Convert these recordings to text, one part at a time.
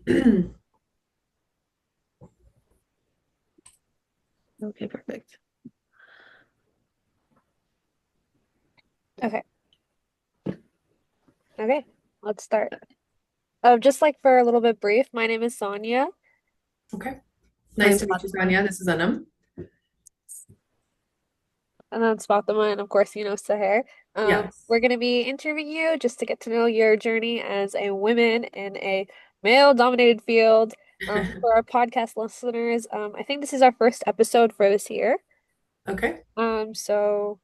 Okay, perfect. Okay. Okay. Let's start. Just like for a little bit brief, my name is Sonia, Okay. I'm Nice to meet you, Fatima, Sonia. This is Anum. and that's Fatima, and of course, Sahar. Yes. We're gonna be interviewing you just to get to know your journey as a woman in a male-dominated field. For our podcast listeners, I think this is our first episode for this year. Okay. So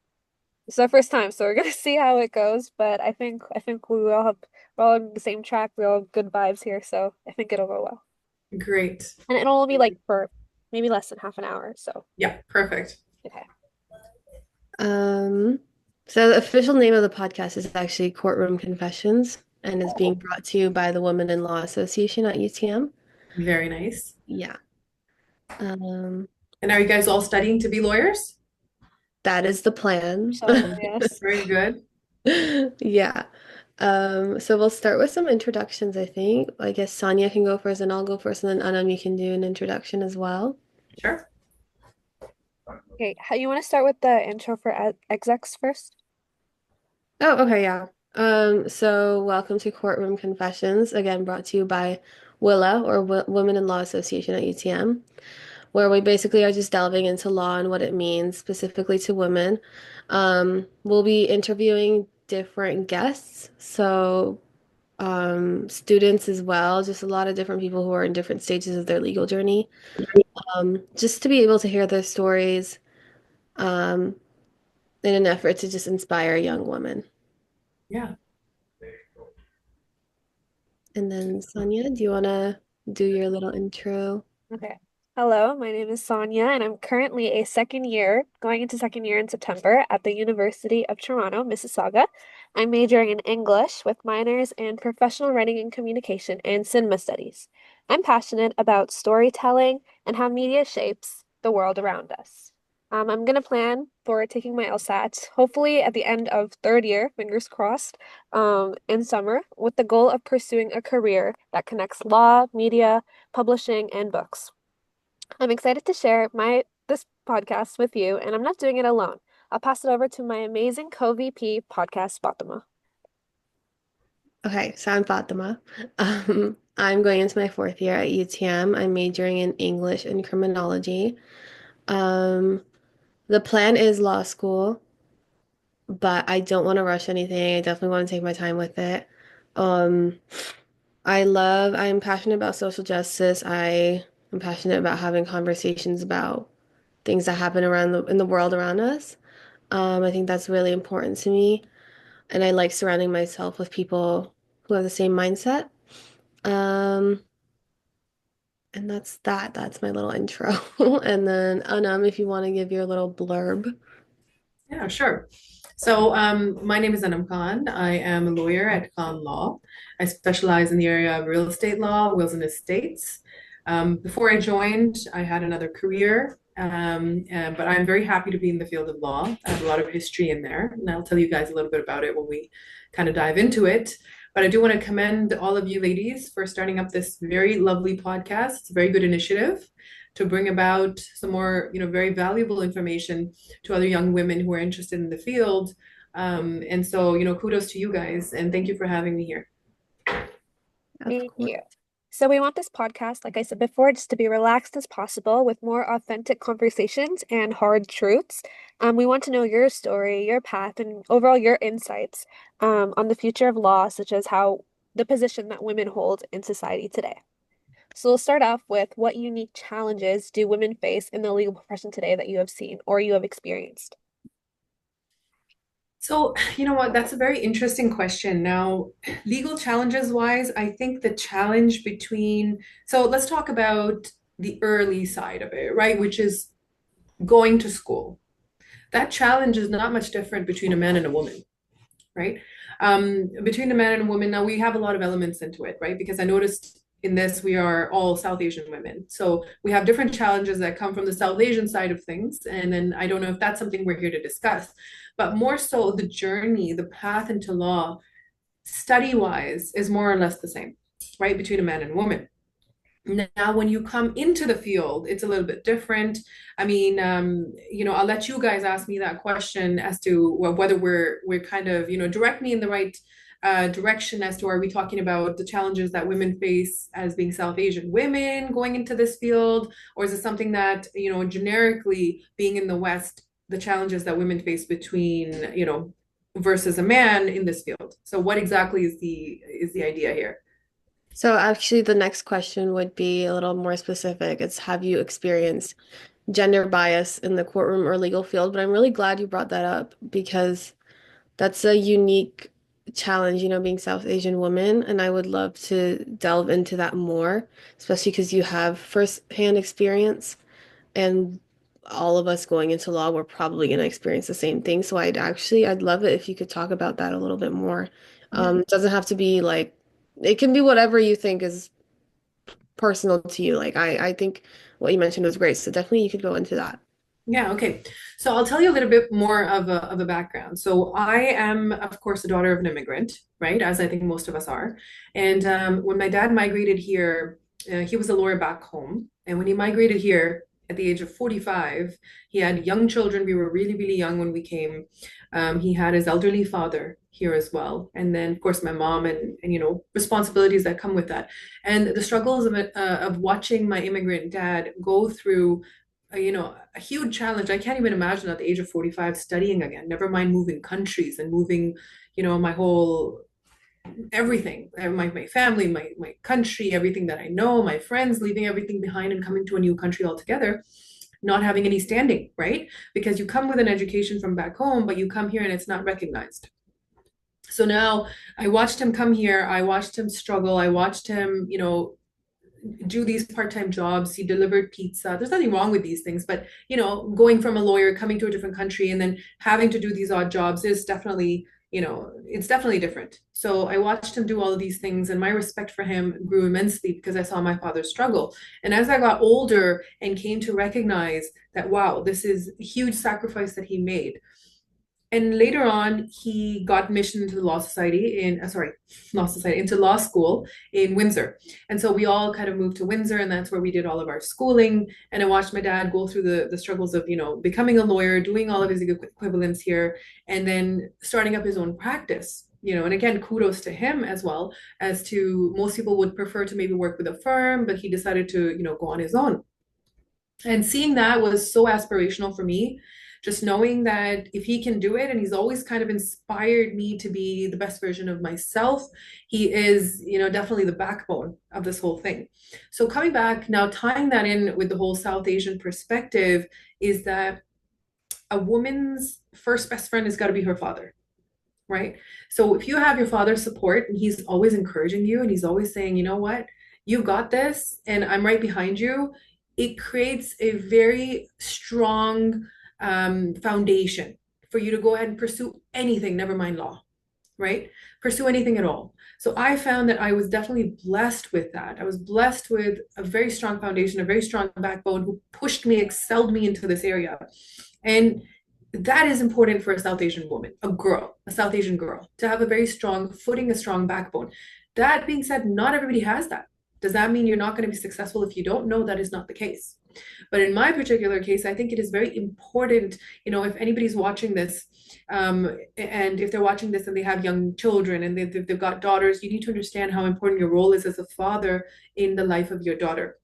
this is our first time, so we're gonna see how it goes. But I think we're all on the same track. We're all good vibes here, so I think it'll go well. Great. And it'll only be like for maybe less than half an hour. So, Yeah, perfect. okay. Um, so the official name of the podcast is actually Courtroom Confessions and is being Oh, brought to you by the Women in Law Association at UTM. okay. Very nice. Yeah. Um, and are you guys all studying to be lawyers? That is the plan. So, yes. Very good. Yeah. So we'll start with some introductions, I think. I guess Sonia can go first and I'll go first, and then Anam, you can do an introduction as well. Sure. Okay, how you want to start with the intro for execs first? Oh, okay, yeah. So welcome to Courtroom Confessions, again brought to you by WILA, or Women in Law Association at UTM, where we basically are just delving into law and what it means specifically to women. We'll be interviewing different guests, so students as well, just a lot of different people who are in different stages of their legal journey, just to be able to hear their stories, um, in an effort to just inspire young women. Yeah. And then Sonia, do you want to do your little intro? Okay. Hello, my name is Sonia, and I'm currently a second year, going into second year in September at the University of Toronto, Mississauga. I'm majoring in English with minors in professional writing and communication and cinema studies. I'm passionate about storytelling and how media shapes the world around us. I'm going to plan for taking my LSAT, hopefully at the end of third year, fingers crossed, in summer, with the goal of pursuing a career that connects law, media, publishing, and books. I'm excited to share my this podcast with you, and I'm not doing it alone. I'll pass it over to my amazing co-VP podcast, Fatima. Okay, so I'm Fatima. I'm going into my fourth year at UTM. I'm majoring in English and criminology. Um, the plan is law school, but I don't want to rush anything. I definitely want to take my time with it. Um, I'm passionate about social justice. I am passionate about having conversations about things that happen around in the world around us. I think that's really important to me. And I like surrounding myself with people who have the same mindset. Um, and that's that. That's my little intro. And then Anam, if you want to give your little blurb. Yeah, sure. So, my name is Anum Khan. I am a lawyer at Khan Law. I specialize in the area of real estate law, wills and estates. Before I joined, I had another career, but I'm very happy to be in the field of law. I have a lot of history in there, and I'll tell you guys a little bit about it when we kind of dive into it. But I do want to commend all of you ladies for starting up this very lovely podcast. It's a very good initiative to bring about some more, very valuable information to other young women who are interested in the field. And so, kudos to you guys, and thank you for having me here. Of Thank course. you. So we want this podcast, like I said before, just to be relaxed as possible with more authentic conversations and hard truths. We want to know your story, your path, and overall your insights on the future of law, such as how the position that women hold in society today. So we'll start off with what unique challenges do women face in the legal profession today that you have seen or you have experienced? So, you know what? That's a very interesting question. Now, legal challenges wise, I think the challenge so let's talk about the early side of it, right? Which is going to school. That challenge is not much different between a man and a woman, right? Between a man and a woman, now we have a lot of elements into it, right? Because I noticed in this, we are all South Asian women. So we have different challenges that come from the South Asian side of things. And then I don't know if that's something we're here to discuss, but more so the journey, the path into law, study wise, is more or less the same, right? Between a man and a woman. Now, when you come into the field, it's a little bit different. I mean, I'll let you guys ask me that question as to whether we're kind of, direct me in the right direction as to are we talking about the challenges that women face as being South Asian women going into this field, or is it something that, generically being in the West, the challenges that women face between, versus a man in this field? So what exactly is the idea here? So actually, the next question would be a little more specific. It's have you experienced gender bias in the courtroom or legal field? But I'm really glad you brought that up because that's a unique challenge, being South Asian woman, and I would love to delve into that more, especially because you have first-hand experience, and all of us going into law, we're probably going to experience the same thing. So I'd love it if you could talk about that a little bit more. Yeah. It doesn't have to be like, it can be whatever you think is personal to you. Like I think what you mentioned was great, so definitely you could go into that. Yeah, okay. So I'll tell you a little bit more of a background. So I am, of course, the daughter of an immigrant, right? As I think most of us are. And when my dad migrated here, he was a lawyer back home. And when he migrated here at the age of 45, he had young children. We were really, really young when we came. He had his elderly father here as well. And then, of course, my mom and responsibilities that come with that. And the struggles of watching my immigrant dad go through a huge challenge. I can't even imagine at the age of 45 studying again, never mind moving countries and moving, my whole everything, my family, my country, everything that I know, my friends, leaving everything behind and coming to a new country altogether, not having any standing, right? Because you come with an education from back home, but you come here and it's not recognized. So now I watched him come here. I watched him struggle. I watched him, do these part-time jobs. He delivered pizza. There's nothing wrong with these things, but going from a lawyer, coming to a different country, and then having to do these odd jobs is definitely, it's definitely different. So I watched him do all of these things, and my respect for him grew immensely because I saw my father struggle. And as I got older and came to recognize that, wow, this is a huge sacrifice that he made, and later on he got admission into the law society in sorry law society into law school in Windsor. And so we all kind of moved to Windsor, and that's where we did all of our schooling. And I watched my dad go through the struggles of becoming a lawyer, doing all of his equivalents here, and then starting up his own practice. And again, kudos to him as well, as to most people would prefer to maybe work with a firm, but he decided to go on his own. And seeing that was so aspirational for me, just knowing that if he can do it, and he's always kind of inspired me to be the best version of myself, he is, definitely the backbone of this whole thing. So coming back now, tying that in with the whole South Asian perspective, is that a woman's first best friend has got to be her father, right? So if you have your father's support and he's always encouraging you and he's always saying, you know what, you got this and I'm right behind you, it creates a very strong foundation for you to go ahead and pursue anything, never mind law, right? Pursue anything at all. So I found that I was definitely blessed with that. I was blessed with a very strong foundation, a very strong backbone who pushed me, excelled me into this area. And that is important for a South Asian woman, a girl, a South Asian girl, to have a very strong footing, a strong backbone. That being said, not everybody has that. Does that mean you're not going to be successful if you don't? No, that is not the case. But in my particular case, I think it is very important, if anybody's watching this, and if they're watching this and they have young children and they've got daughters, you need to understand how important your role is as a father in the life of your daughter.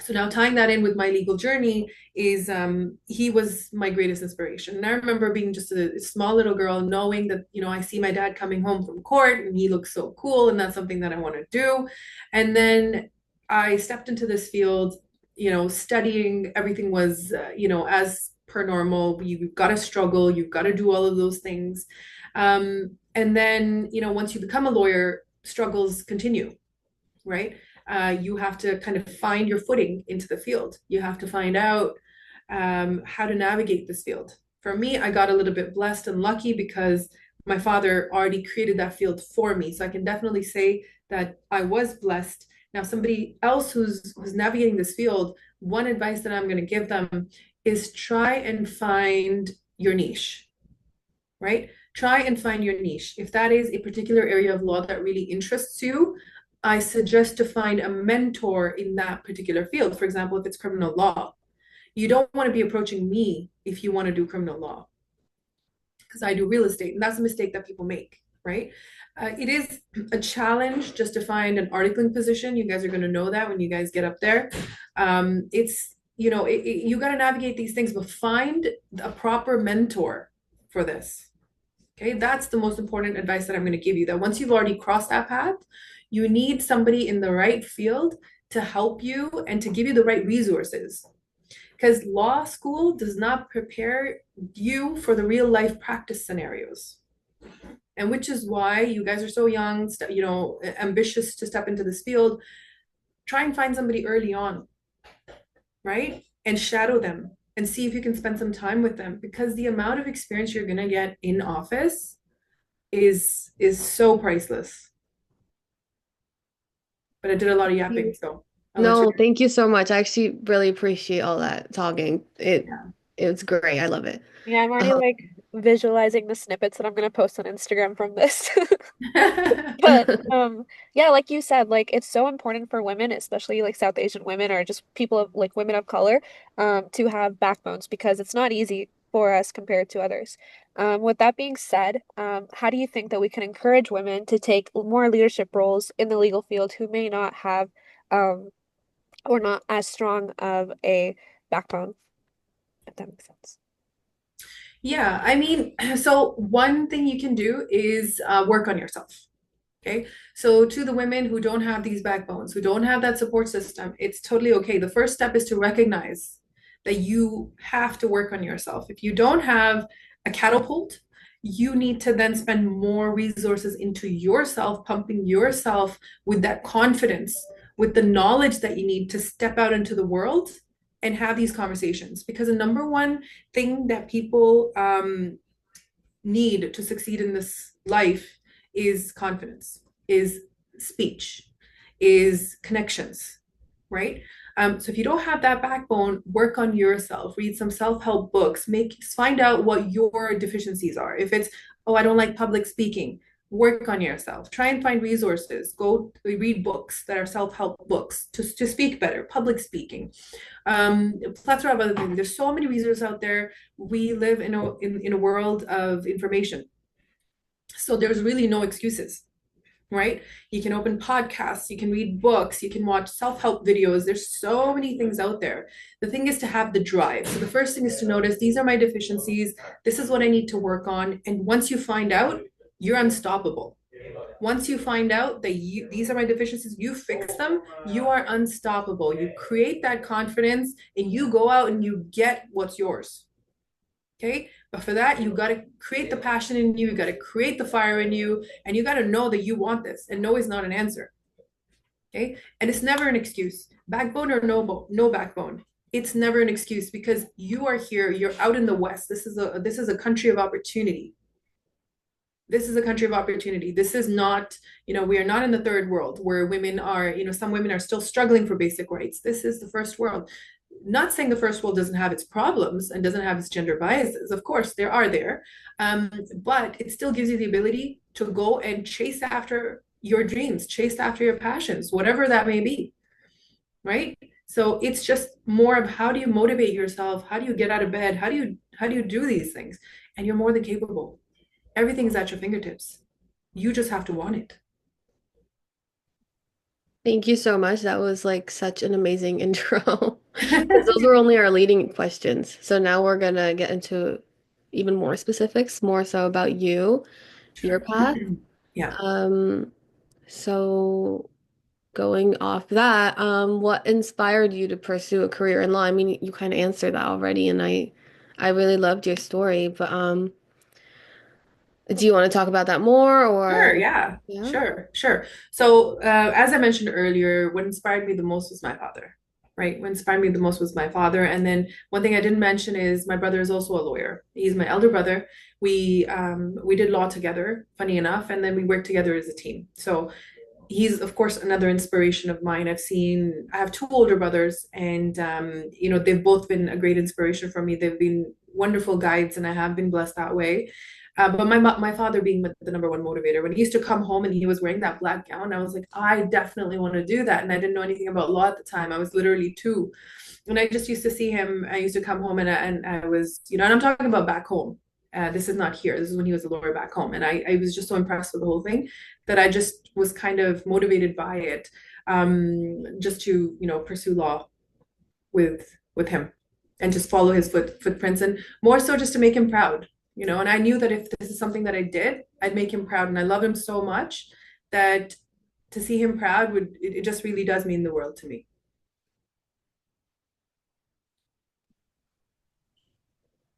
So now tying that in with my legal journey is he was my greatest inspiration. And I remember being just a small little girl, knowing that, I see my dad coming home from court and he looks so cool and that's something that I want to do. And then I stepped into this field, studying. Everything was, as per normal. You've got to struggle, you've got to do all of those things. And then, once you become a lawyer, struggles continue, right? You have to kind of find your footing into the field. You have to find out how to navigate this field. For me, I got a little bit blessed and lucky because my father already created that field for me. So I can definitely say that I was blessed. Now, somebody else who's navigating this field, one advice that I'm going to give them is try and find your niche, right? Try and find your niche. If that is a particular area of law that really interests you, I suggest to find a mentor in that particular field. For example, if it's criminal law, you don't want to be approaching me if you want to do criminal law, because I do real estate, and that's a mistake that people make, right? It is a challenge just to find an articling position. You guys are going to know that when you guys get up there. It's, you got to navigate these things, but find a proper mentor for this. Okay, that's the most important advice that I'm going to give you. That once you've already crossed that path, you need somebody in the right field to help you and to give you the right resources, because law school does not prepare you for the real life practice scenarios. And which is why you guys are so young, ambitious to step into this field. Try and find somebody early on, right? And shadow them and see if you can spend some time with them, because the amount of experience you're going to get in office is so priceless. But I did a lot of yapping, so I'll let you. No, thank you so much. I actually really appreciate all that talking. Yeah. It's great. I love it. Yeah, I'm already Um, like visualizing the snippets that I'm gonna post on Instagram from this. But yeah, like you said, like it's so important for women, especially like South Asian women or just people of like women of color, to have backbones because it's not easy for us compared to others. With that being said, how do you think that we can encourage women to take more leadership roles in the legal field who may not have um or not as strong of a backbone, if that makes sense? Yeah, I mean, so one thing you can do is work on yourself. Okay. So to the women who don't have these backbones, who don't have that support system, it's totally okay. The first step is to recognize that you have to work on yourself. If you don't have a catapult, you need to then spend more resources into yourself, pumping yourself with that confidence, with the knowledge that you need to step out into the world and have these conversations. Because the number one thing that people need to succeed in this life is confidence, is speech, is connections, right? So if you don't have that backbone, work on yourself, read some self-help books, find out what your deficiencies are. If it's, oh, I don't like public speaking, work on yourself. Try and find resources. Go read books that are self-help books to speak better, public speaking. Plethora of other things. There's so many resources out there. We live in a world of information. So there's really no excuses, right? You can open podcasts, you can read books, you can watch self-help videos. There's so many things out there. The thing is to have the drive. So the first thing is to notice these are my deficiencies. This is what I need to work on. And once you find out, you're unstoppable. Once you find out that these are my deficiencies, you fix them, you are unstoppable. You create that confidence and you go out and you get what's yours. Okay. But for that, you got to create the passion in you. You got to create the fire in you. And you got to know that you want this. And no is not an answer. Okay. And it's never an excuse. Backbone or no backbone. It's never an excuse, because you are here. You're out in the West. This is a country of opportunity. This is a country of opportunity. This is not, we are not in the third world where women are, some women are still struggling for basic rights. This is the first world. Not saying the first world doesn't have its problems and doesn't have its gender biases. Of course, there are there. But it still gives you the ability to go and chase after your dreams, chase after your passions, whatever that may be. Right? So it's just more of, how do you motivate yourself? How do you get out of bed? How do you do these things? And you're more than capable. Everything's at your fingertips. You just have to want it. Thank you so much. That was like such an amazing intro. Because those were only our leading questions. So now we're gonna get into even more specifics, more so about you, your Sure. path. Yeah. Um, so going off that, what inspired you to pursue a career in law? I mean, you kind of answered that already, and I really loved your story, but do you want to talk about that more or Sure, yeah, yeah? sure, sure. So, as I mentioned earlier, what inspired me the most was my father, right? What inspired me the most was my father. And then one thing I didn't mention is my brother is also a lawyer. He's my elder brother. We did law together, funny enough, and then we worked together as a team. So he's of course another inspiration of mine. I have two older brothers, and they've both been a great inspiration for me. They've been wonderful guides, and I have been blessed that way. But my father being the number one motivator, when he used to come home and he was wearing that black gown, I was like, I definitely want to do that. And I didn't know anything about law at the time. I was literally two. And I just used to see him. I used to come home and I was, and I'm talking about back home. This is not here. This is when he was a lawyer back home. And I was just so impressed with the whole thing that I just was kind of motivated by it, just to, pursue law with him and just follow his footprints, and more so just to make him proud, and I knew that if this is something that I did, I'd make him proud, and I love him so much that to see him proud it just really does mean the world to me.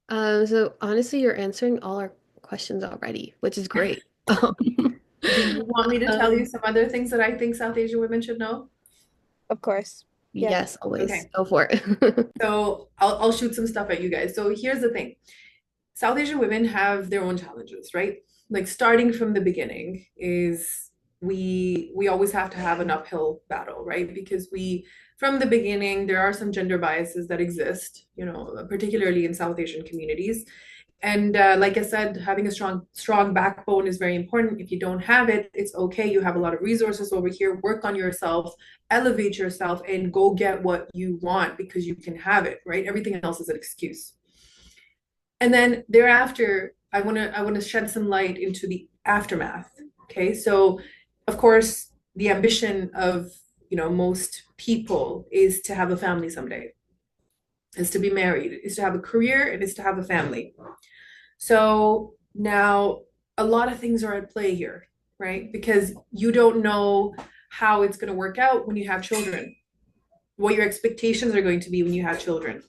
So honestly, you're answering all our questions already, which is great. Do you want me to tell you Um, some other things that I think South Asian women should know? Of course. Yeah. yes, always. Okay, Go for it. so I'll shoot some stuff at you guys. So here's the thing. South Asian women have their own challenges, right? Like starting from the beginning is we always have to have an uphill battle, right? Because we from the beginning there are some gender biases that exist, particularly in South Asian communities. And like I said, having a strong backbone is very important. If you don't have it, it's okay. You have a lot of resources over here. Work on yourself, elevate yourself, and go get what you want because you can have it, right? Everything else is an excuse. And then thereafter, I want to shed some light into the aftermath. Okay, so of course, the ambition of most people is to have a family someday, is to be married, is to have a career, and is to have a family. So now a lot of things are at play here, right? Because you don't know how it's going to work out when you have children, what your expectations are going to be when you have children.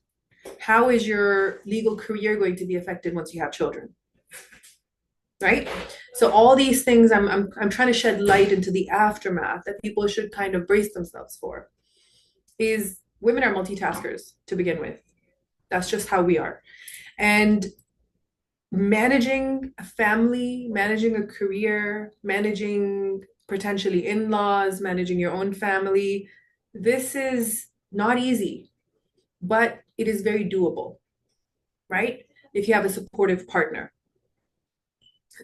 How is your legal career going to be affected once you have children? Right? So all these things I'm trying to shed light into the aftermath that people should kind of brace themselves for. Is women are multitaskers to begin with. That's just how we are. And managing a family, managing a career, managing potentially in-laws, managing your own family, this is not easy, but it is very doable, right? If you have a supportive partner,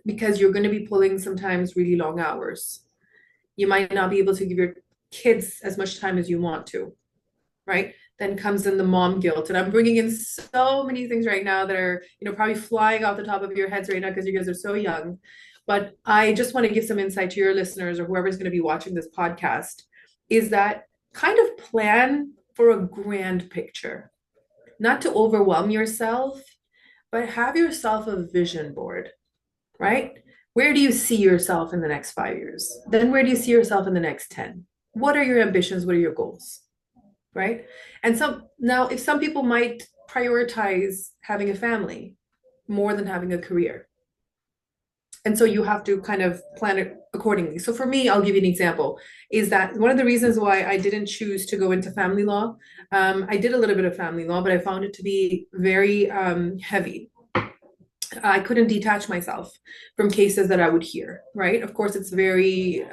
because you're going to be pulling sometimes really long hours. You might not be able to give your kids as much time as you want to, right? Then comes in the mom guilt. And I'm bringing in so many things right now that are, probably flying off the top of your heads right now because you guys are so young. But I just want to give some insight to your listeners or whoever's going to be watching this podcast is that kind of plan for a grand picture, not to overwhelm yourself, but have yourself a vision board, right? Where do you see yourself in the next 5 years? Then where do you see yourself in the next 10? What are your ambitions? What are your goals? Right? And so now, if some people might prioritize having a family more than having a career. And so you have to kind of plan it accordingly. So for me, I'll give you an example, is that one of the reasons why I didn't choose to go into family law, I did a little bit of family law, but I found it to be very heavy. I couldn't detach myself from cases that I would hear, right? Of course, it's very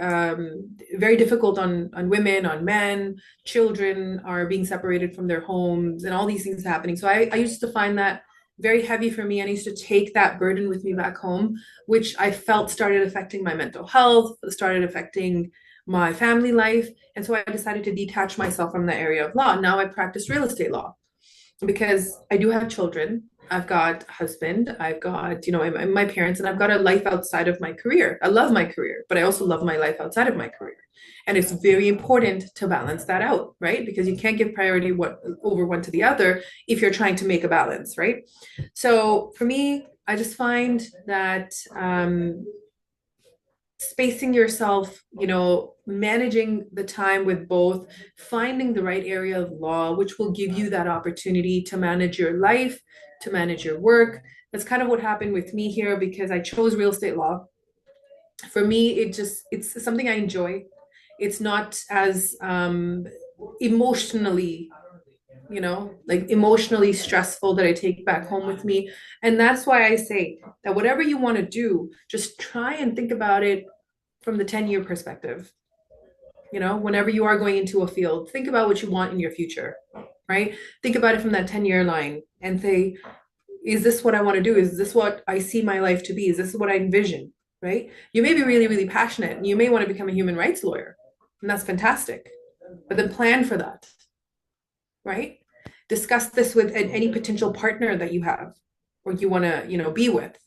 difficult on women, on men, children are being separated from their homes and all these things happening. So I used to find that very heavy for me. And I used to take that burden with me back home, which I felt started affecting my mental health, started affecting my family life. And so I decided to detach myself from the area of law. Now I practice real estate law because I do have children. I've got a husband, I've got, my parents, and I've got a life outside of my career. I love my career, but I also love my life outside of my career. And it's very important to balance that out, right? Because you can't give priority over one to the other if you're trying to make a balance, right? So for me, I just find that spacing yourself, managing the time with both, finding the right area of law, which will give you that opportunity to manage your life, to manage your work. That's kind of what happened with me here because I chose real estate law. For me, it's something I enjoy. It's not as emotionally, like emotionally stressful that I take back home with me. And that's why I say that whatever you want to do, just try and think about it from the 10-year perspective. Whenever you are going into a field, think about what you want in your future, right? Think about it from that 10-year line and say, is this what I want to do? Is this what I see my life to be? Is this what I envision? Right? You may be really, really passionate and you may want to become a human rights lawyer, and that's fantastic. But then plan for that, right? Discuss this with any potential partner that you have or you want to, be with.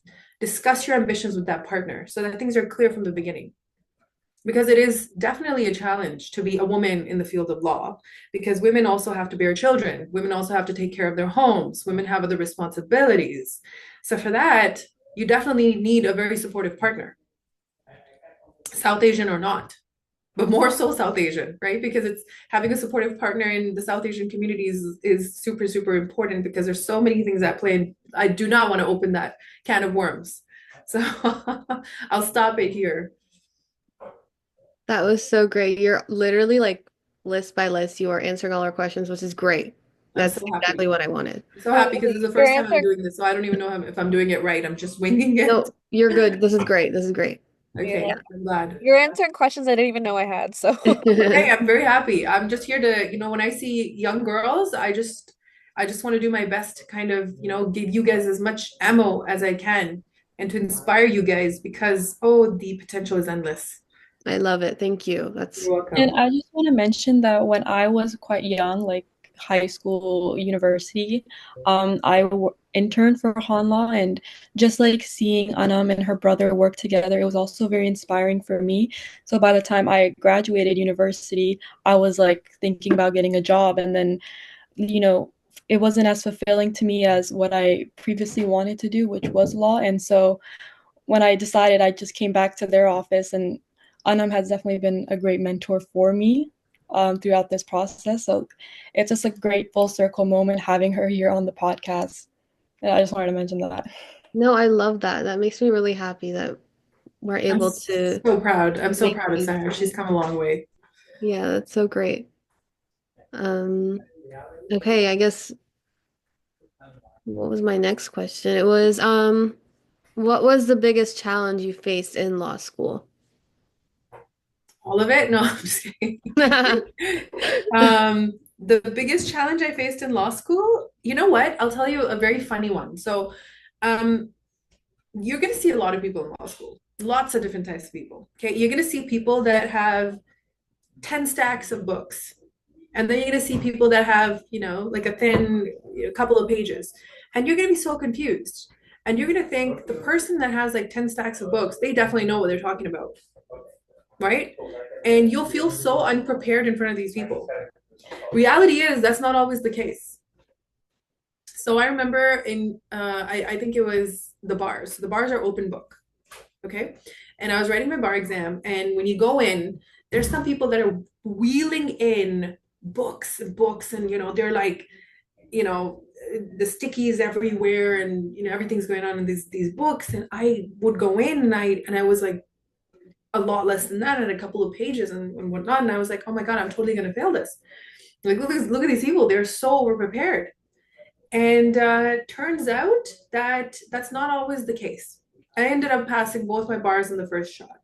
Discuss your ambitions with that partner so that things are clear from the beginning. Because it is definitely a challenge to be a woman in the field of law, because women also have to bear children. Women also have to take care of their homes. Women have other responsibilities. So for that, you definitely need a very supportive partner, South Asian or not, but more so South Asian, right? Because it's having a supportive partner in the South Asian communities is super, super important because there's so many things at play. And I do not want to open that can of worms. So I'll stop it here. That was so great. You're literally like list by list, you are answering all our questions, which is great. I'm That's so exactly happy. what I wanted. I'm so happy because Really, this is the your first time I'm answer, doing this, so I don't even know if I'm doing it right. I'm just winging it. No, you're good. This is great. This is great. yeah, Okay, I'm glad. you're answering questions I didn't even know I had. So, Hey, I'm very happy. I'm just here to, when I see young girls, I just want to do my best to kind of, give you guys as much ammo as I can and to inspire you guys because the potential is endless. I love it. Thank you. You're That's And welcome. I just want to mention that when I was quite young, like high school, university, interned for Hanwha, and just like seeing Anam and her brother work together, it was also very inspiring for me. So by the time I graduated university, I was like thinking about getting a job, and then, you know, it wasn't as fulfilling to me as what I previously wanted to do, which was law. And so when I decided, I just came back to their office, and Anam has definitely been a great mentor for me throughout this process. So it's just a great full circle moment having her here on the podcast. And I just wanted to mention that. no, I love that. That makes me really happy that we're I'm able to so proud. I'm so make proud of these. Sarah. She's come a long way. Yeah, that's so great. Um, okay, I guess what was my next question? It was what was the biggest challenge you faced in law school? All of it? No, I'm just kidding. The biggest challenge I faced in law school, you know what? I'll tell you a very funny one. So, um, you're going to see a lot of people in law school, lots of different types of people. Okay. You're going to see people that have 10 stacks of books, and then you're going to see people that have, like a thin couple of pages. And you're going to be so confused. And you're going to think the person that has like 10 stacks of books, they definitely know what they're talking about. Right. And you'll feel so unprepared in front of these people. Reality is that's not always the case. So I remember I think it was the bars. The bars are open book. Okay. And I was writing my bar exam. And when you go in, there's some people that are wheeling in books and books. And, they're like, you know, the stickies everywhere and, everything's going on in these books. And I would go in and I was like a lot less than that at a couple of pages and whatnot. And I was like, oh my God, I'm totally going to fail this. Like, look at these people. They're so over-prepared. And turns out that that's not always the case. I ended up passing both my bars in the first shot.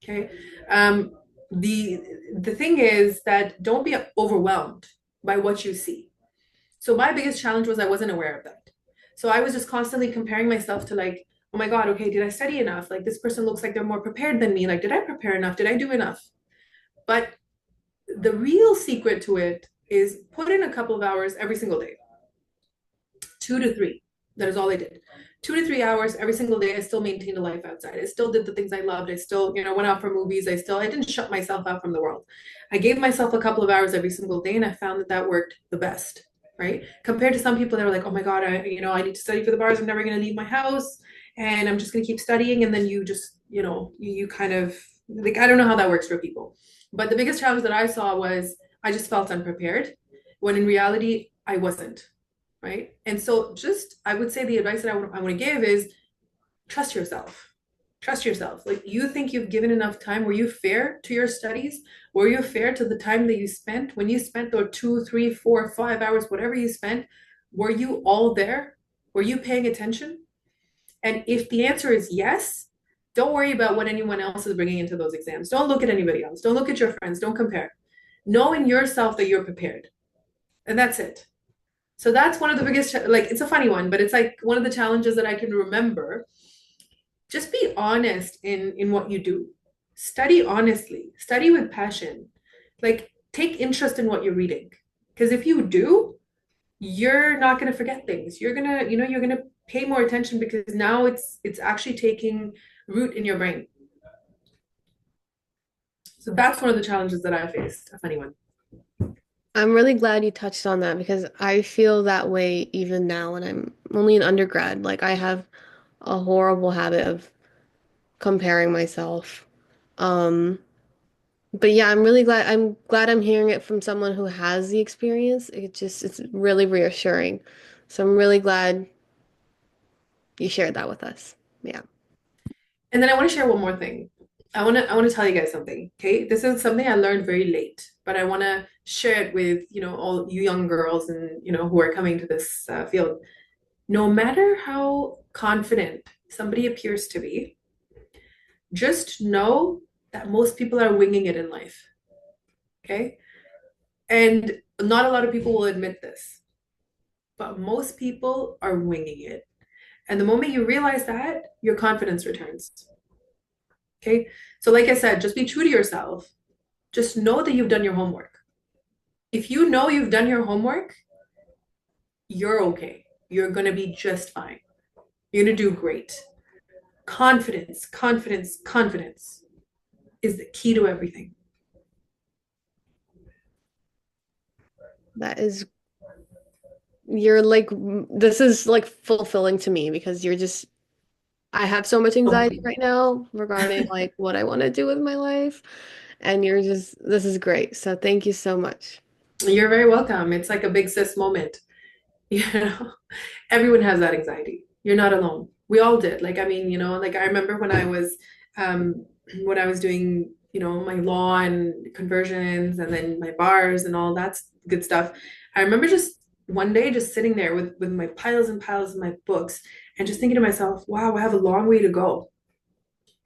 Okay. Um, the thing is that don't be overwhelmed by what you see. So my biggest challenge was I wasn't aware of that. So I was just constantly comparing myself to like, oh my God, okay, did I study enough? Like this person looks like they're more prepared than me. Like, did I prepare enough? Did I do enough? But the real secret to it is put in a couple of hours every single day, 2 to 3. That is all I did. 2 to 3 hours every single day. I still maintained a life outside. I still did the things I loved. I still, went out for movies. I didn't shut myself out from the world. I gave myself a couple of hours every single day, and I found that that worked the best. Right? Compared to some people that are like, oh my God, I need to study for the bars. I'm never going to leave my house, and I'm just going to keep studying. And then you just, you kind of like, I don't know how that works for people. But the biggest challenge that I saw was I just felt unprepared when in reality I wasn't. Right. And so just I would say the advice that I want to give is trust yourself. Trust yourself. Like you think you've given enough time. Were you fair to your studies? Were you fair to the time that you spent? When you spent those 2, 3, 4, 5 hours, whatever you spent, were you all there? Were you paying attention? And if the answer is yes, don't worry about what anyone else is bringing into those exams. Don't look at anybody else. Don't look at your friends. Don't compare. Know in yourself that you're prepared. And that's it. So that's one of the biggest, like, it's a funny one, but it's like one of the challenges that I can remember. Just be honest in what you do. Study honestly, study with passion. Like, take interest in what you're reading. Because if you do, you're not going to forget things. You're going to, you're going to pay more attention because now it's actually taking root in your brain. So that's one of the challenges that I faced, a funny one. I'm really glad you touched on that because I feel that way even now when I'm only an undergrad. Like I have a horrible habit of comparing myself. Um, but yeah, I'm glad I'm hearing it from someone who has the experience. It's really reassuring. So I'm really glad you shared that with us. Yeah. And then I want to share one more thing. I want to tell you guys something. Okay, this is something I learned very late, but I want to share it with all you young girls and who are coming to this field. No matter how confident somebody appears to be, just know that most people are winging it in life. Okay, and not a lot of people will admit this, but most people are winging it. And the moment you realize that, your confidence returns. Okay, so like I said, just be true to yourself. Just know that you've done your homework. If you know you've done your homework, you're okay. You're going to be just fine. You're going to do great. Confidence, confidence, confidence is the key to everything. That is you're like this is like fulfilling to me because I have so much Oh, anxiety right now regarding like what I want to do with my life. And this is great. So thank you so much. you're very welcome. It's like a big sis moment. You know, everyone has that anxiety. You're not alone. We all did. Like, I mean, like I remember um, when I was doing, my law and conversions and then my bars and all that good stuff. I remember just one day just sitting there with my piles and piles of my books and just thinking to myself, wow, I have a long way to go.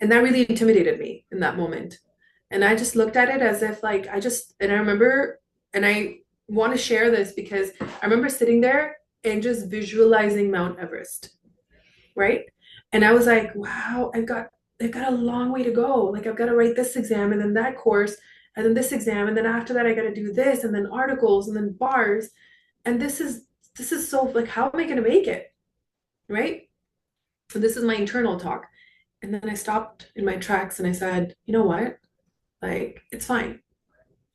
And that really intimidated me in that moment. And I just looked at it as if like and I remember, and I want to share this because I remember sitting there and just visualizing Mount Everest, right? And I was like, wow, I've got a long way to go. Like I've got to write this exam and then that course and then this exam and then after that I got to do this and then articles and then bars. And this is so like how am I going to make it? Right? So this is my internal talk. And then I stopped in my tracks and I said, you know what? Like, it's fine.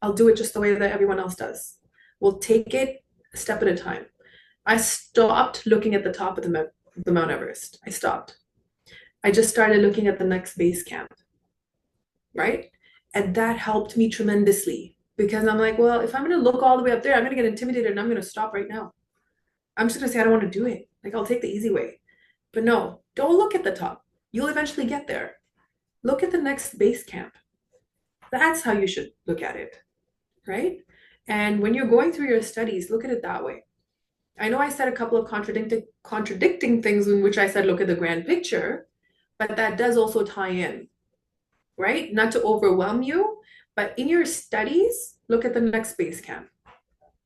I'll do it just the way that everyone else does. We'll take it a step at a time. I stopped looking at the top of the Mount Everest. I stopped. I just started looking at the next base camp, right? And that helped me tremendously because I'm like, well, if I'm going to look all the way up there, I'm going to get intimidated and I'm going to stop right now. I'm just going to say, I don't want to do it. Like, I'll take the easy way. But no, don't look at the top. You'll eventually get there. Look at the next base camp. That's how you should look at it, right? And when you're going through your studies, look at it that way. I know I said a couple of contradicting things in which I said look at the grand picture, but that does also tie in, right? Not to overwhelm you, but in your studies, look at the next base camp,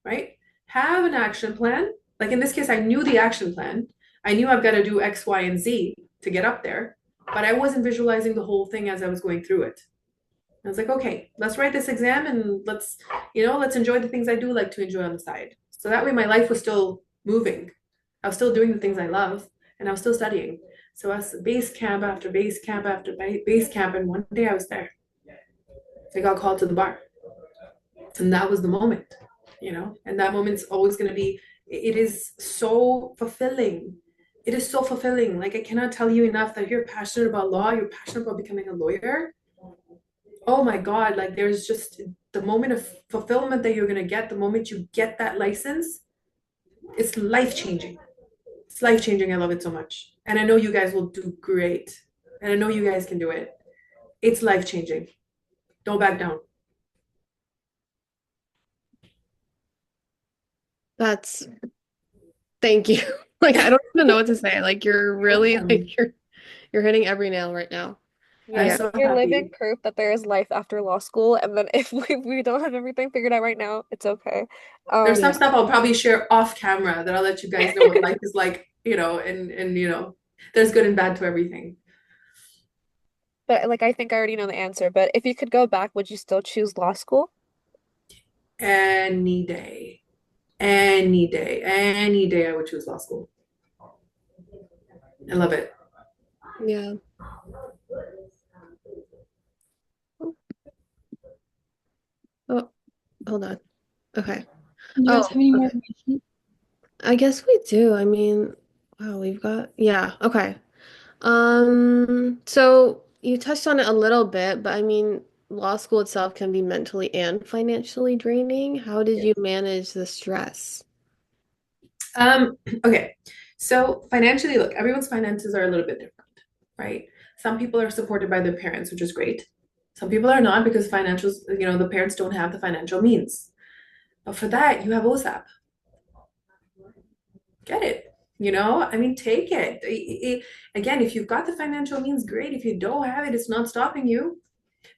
right? Have an action plan. Like in this case, I knew the action plan. I knew I've got to do X, Y, and Z to get up there, but I wasn't visualizing the whole thing as I was going through it. I was like, okay, let's write this exam and let's enjoy the things I do like to enjoy on the side. So that way my life was still moving. I was still doing the things I love and I was still studying. So I was base camp after base camp after base camp. And one day I was there. I got called to the bar. And that was the moment. And that moment's always going to be, it is so fulfilling. It is so fulfilling. Like, I cannot tell you enough that if you're passionate about law, you're passionate about becoming a lawyer, oh my God, like there's just the moment of fulfillment that you're going to get the moment you get that license. It's life changing. It's life changing. I love it so much. And I know you guys will do great. And I know you guys can do it. It's life changing. Don't back down. That's thank you. Like I don't even know what to say. Like you're really Welcome. you're hitting every nail right now. Yeah, I'm Yeah. so you're living happy. proof that there is life after law school, and then if we don't have everything figured out right now, it's okay. There's Yeah. some stuff I'll probably share off camera that I'll let you guys know what life is like, and there's good and bad to everything. But like I think I already know the answer, but if you could go back, would you still choose law school? Any day, any day, any day, I would choose law school. I love it. Yeah. Oh, hold on. Okay. Do you Oh, guys have any more okay. questions? I guess we do. I mean, wow, we've got, yeah, okay. So you touched on it a little bit, but I mean, law school itself can be mentally and financially draining. How did you manage the stress? Okay. So financially, look, everyone's finances are a little bit different, right? Some people are supported by their parents, which is great. Some people are not because financials, the parents don't have the financial means. But for that, you have OSAP. Get it. I mean, take it. Again, if you've got the financial means, great. If you don't have it, it's not stopping you.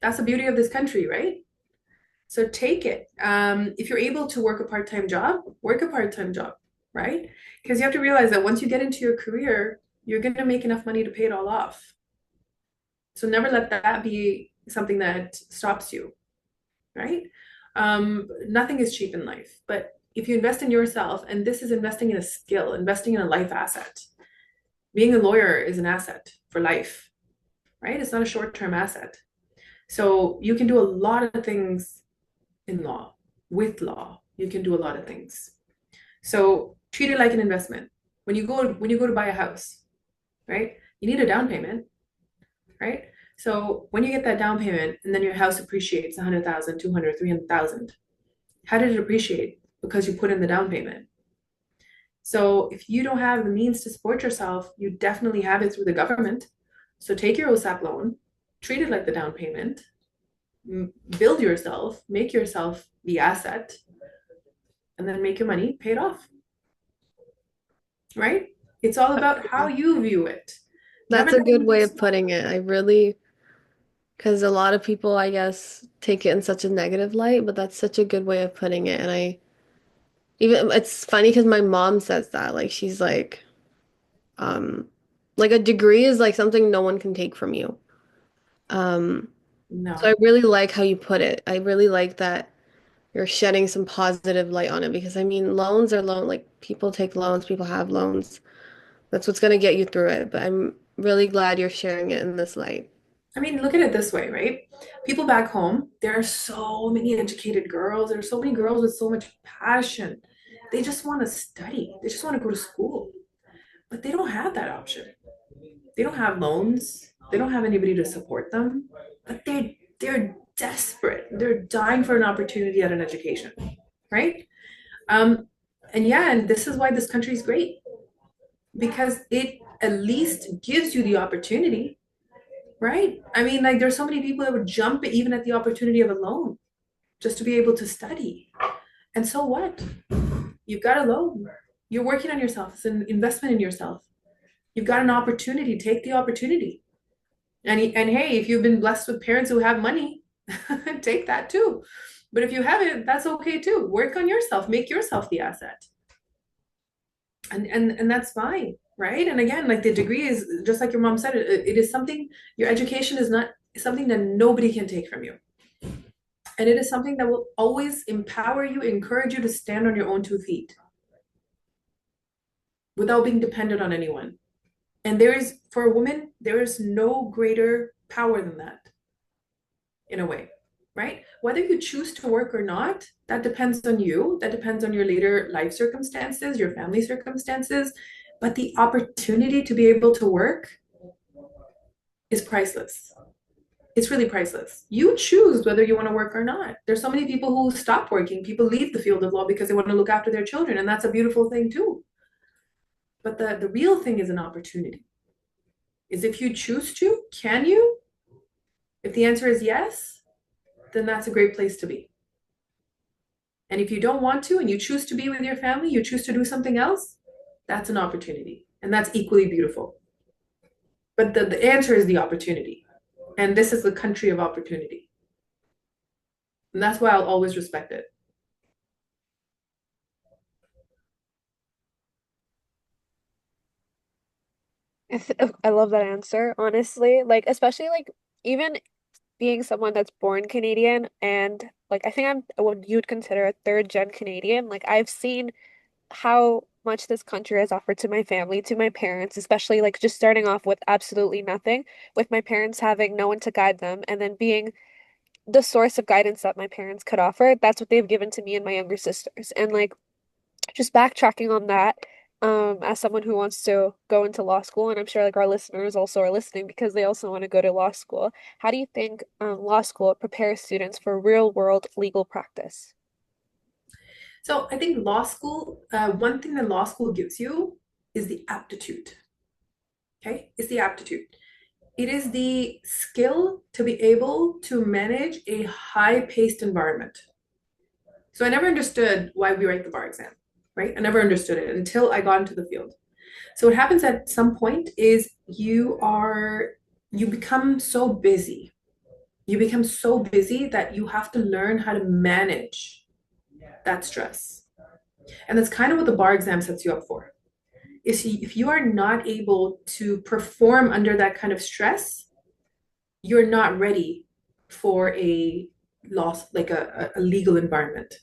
That's the beauty of this country, right? So take it. If you're able to work a part-time job, work a part-time job, right? Because you have to realize that once you get into your career, you're going to make enough money to pay it all off. So never let that be something that stops you, right? Nothing is cheap in life, but if you invest in yourself, and this is investing in a skill, investing in a life asset, being a lawyer is an asset for life, right? It's not a short-term asset. So you can do a lot of things in law. With law, you can do a lot of things. So treat it like an investment. When you go to buy a house, right? You need a down payment, right? So when you get that down payment and then your house appreciates 100,000, 200, 300,000, how did it appreciate? Because you put in the down payment. So if you don't have the means to support yourself, you definitely have it through the government. So take your OSAP loan, treat it like the down payment, build yourself, make yourself the asset, and then make your money, pay it off, right? It's all about how you view it. Never That's a good letting way it of stop. putting it. I really, because a lot of people, I guess, take it in such a negative light, but that's such a good way of putting it. And it's funny because my mom says that. Like, she's um, like a degree is like something no one can take from you. Um, so I No. really like how you put it. I really like that you're shedding some positive light on it because I mean, loans are like people take loans, people have loans. That's what's gonna get you through it. But I'm really glad you're sharing it in this light. I mean, look at it this way, right? People back home, there are so many educated girls. There are so many girls with so much passion. They just want to study. They just want to go to school, but they don't have that option. They don't have loans. They don't have anybody to support them, but they're desperate. They're dying for an opportunity at an education, right? Um, and yeah, and this is why this country is great because it at least gives you the opportunity, right? I mean, like there's so many people that would jump even at the opportunity of a loan just to be able to study. And so what? You've got a loan. You're working on yourself. It's an investment in yourself. You've got an opportunity. Take the opportunity. And hey, if you've been blessed with parents who have money, take that too. But if you haven't, that's okay too. Work on yourself. Make yourself the asset. And that's fine, right? And again, like the degree is just like your mom said, it is something, your education is not something that nobody can take from you. And it is something that will always empower you, encourage you to stand on your own 2 feet without being dependent on anyone. And for a woman, there is no greater power than that, in a way, right? Whether you choose to work or not, that depends on you. That depends on your later life circumstances, your family circumstances. But the opportunity to be able to work is priceless. It's really priceless. You choose whether you want to work or not. There's so many people who stop working. People leave the field of law because they want to look after their children, and that's a beautiful thing too. But the real thing is an opportunity. Is if you choose to, can you? If the answer is yes, then that's a great place to be. And if you don't want to and you choose to be with your family, you choose to do something else, that's an opportunity. And that's equally beautiful. But the answer is the opportunity. And this is the country of opportunity. And that's why I'll always respect it. I love that answer, honestly. Like, especially like even being someone that's born Canadian and like I think I'm what you'd consider a third gen Canadian. Like I've seen how much this country has offered to my family, to my parents, especially like just starting off with absolutely nothing, with my parents having no one to guide them, and then being the source of guidance that my parents could offer. That's what they've given to me and my younger sisters. And like just backtracking on that, as someone who wants to go into law school, and I'm sure like our listeners also are listening because they also want to go to law school. How do you think law school prepares students for real world legal practice? So I think law school, one thing that law school gives you is the aptitude. Okay, it's the aptitude. It is the skill to be able to manage a high-paced environment. So I never understood why we write the bar exam, right? I never understood it until I got into the field. So what happens at some point is you become so busy. You become so busy that you have to learn how to manage that stress. And that's kind of what the bar exam sets you up for. Is if you are not able to perform under that kind of stress, you're not ready for a loss, like a legal environment.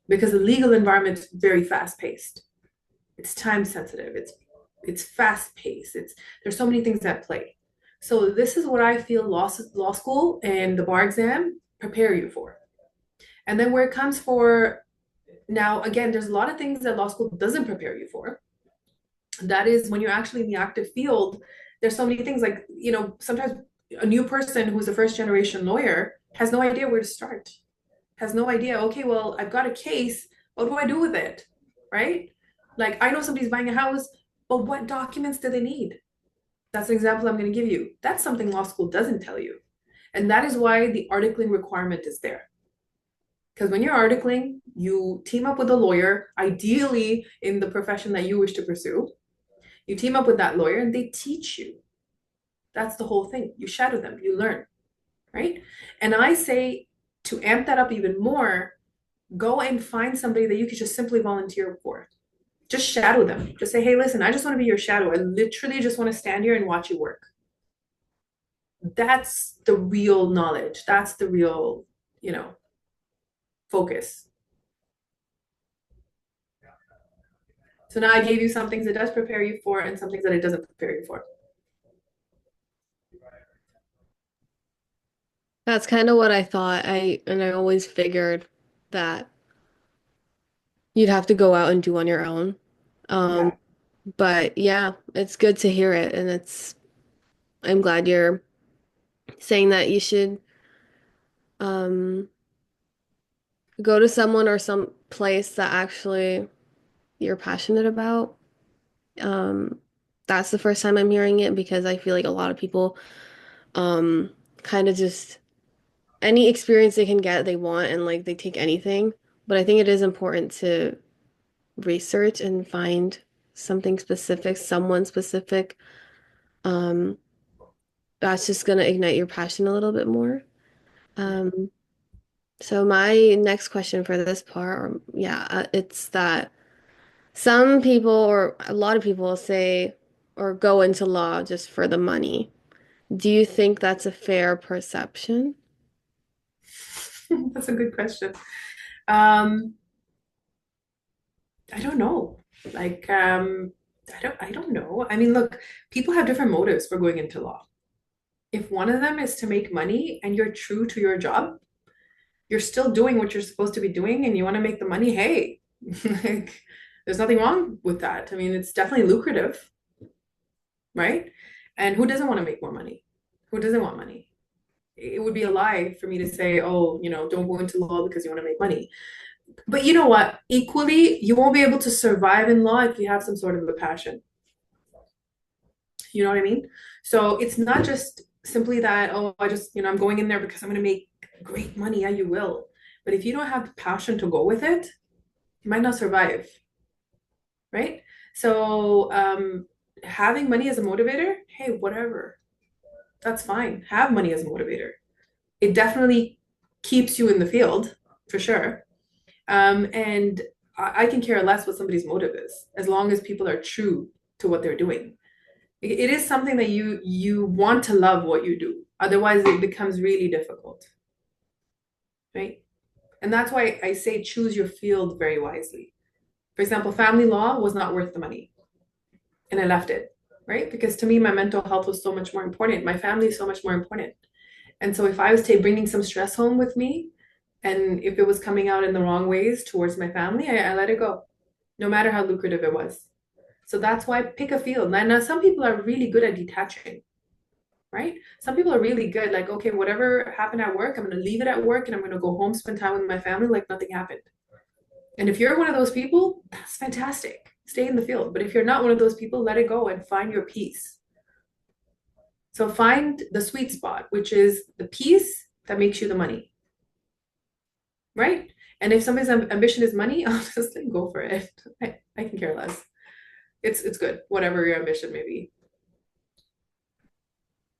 Because the legal environment is very fast paced. It's time sensitive. It's fast paced. It's there's so many things at play. So this is what I feel law school and the bar exam prepare you for. And then where it comes for now, again, there's a lot of things that law school doesn't prepare you for. That is when you're actually in the active field, there's so many things like, sometimes a new person who's a first generation lawyer has no idea where to start, has no idea, okay, well, I've got a case, what do I do with it? Right? Like, I know somebody's buying a house, but what documents do they need? That's an example I'm going to give you. That's something law school doesn't tell you. And that is why the articling requirement is there. Because when you're articling, you team up with a lawyer, ideally in the profession that you wish to pursue. You team up with that lawyer and they teach you. That's the whole thing. You shadow them, you learn, right? And I say to amp that up even more, go and find somebody that you could just simply volunteer for. Just shadow them. Just say, hey, listen, I just want to be your shadow. I literally just want to stand here and watch you work. That's the real knowledge. That's the real, focus. So now I gave you some things it does prepare you for and some things that it doesn't prepare you for. That's kind of what I thought. I always figured that you'd have to go out and do on your own. Um, Yeah. but yeah, it's good to hear it, and I'm glad you're saying that you should um go to someone or some place that actually you're passionate about. Um, that's the first time I'm hearing it because I feel like a lot of people um kind of just any experience they can get they want and like they take anything. But I think it is important to research and find something specific, someone specific, um, that's just gonna ignite your passion a little bit more. Um, so my next question for this part, or yeah, it's that some people or a lot of people say or go into law just for the money. Do you think that's a fair perception? That's a good question. Um, I don't know. Like, I don't know. I mean, look, people have different motives for going into law. If one of them is to make money and you're true to your job, you're still doing what you're supposed to be doing and you want to make the money, hey, like, there's nothing wrong with that. I mean, it's definitely lucrative, right? And who doesn't want to make more money? Who doesn't want money? It would be a lie for me to say, oh, don't go into law because you want to make money. But you know what? Equally, you won't be able to survive in law if you have some sort of a passion. You know what I mean? So it's not just simply that, oh, I just, I'm going in there because I'm going to make great money. Yeah, you will. But if you don't have the passion to go with it, you might not survive, right? So having money as a motivator, hey, whatever. That's fine. Have money as a motivator. It definitely keeps you in the field for sure. And I can care less what somebody's motive is, as long as people are true to what they're doing. It is something that you want to love what you do. Otherwise, it becomes really difficult, right? And that's why I say choose your field very wisely. For example, family law was not worth the money, and I left it, right? Because to me, my mental health was so much more important. My family is so much more important. And so if I was bringing some stress home with me, and if it was coming out in the wrong ways towards my family, I let it go, no matter how lucrative it was. So that's why pick a field. Now, some people are really good at detaching, right? Some people are really good, like, okay, whatever happened at work, I'm going to leave it at work and I'm going to go home, spend time with my family like nothing happened. And if you're one of those people, that's fantastic. Stay in the field. But if you're not one of those people, let it go and find your peace. So find the sweet spot, which is the peace that makes you the money, right? And if somebody's ambition is money, I'll just go for it. I can care less. It's good, whatever your ambition may be.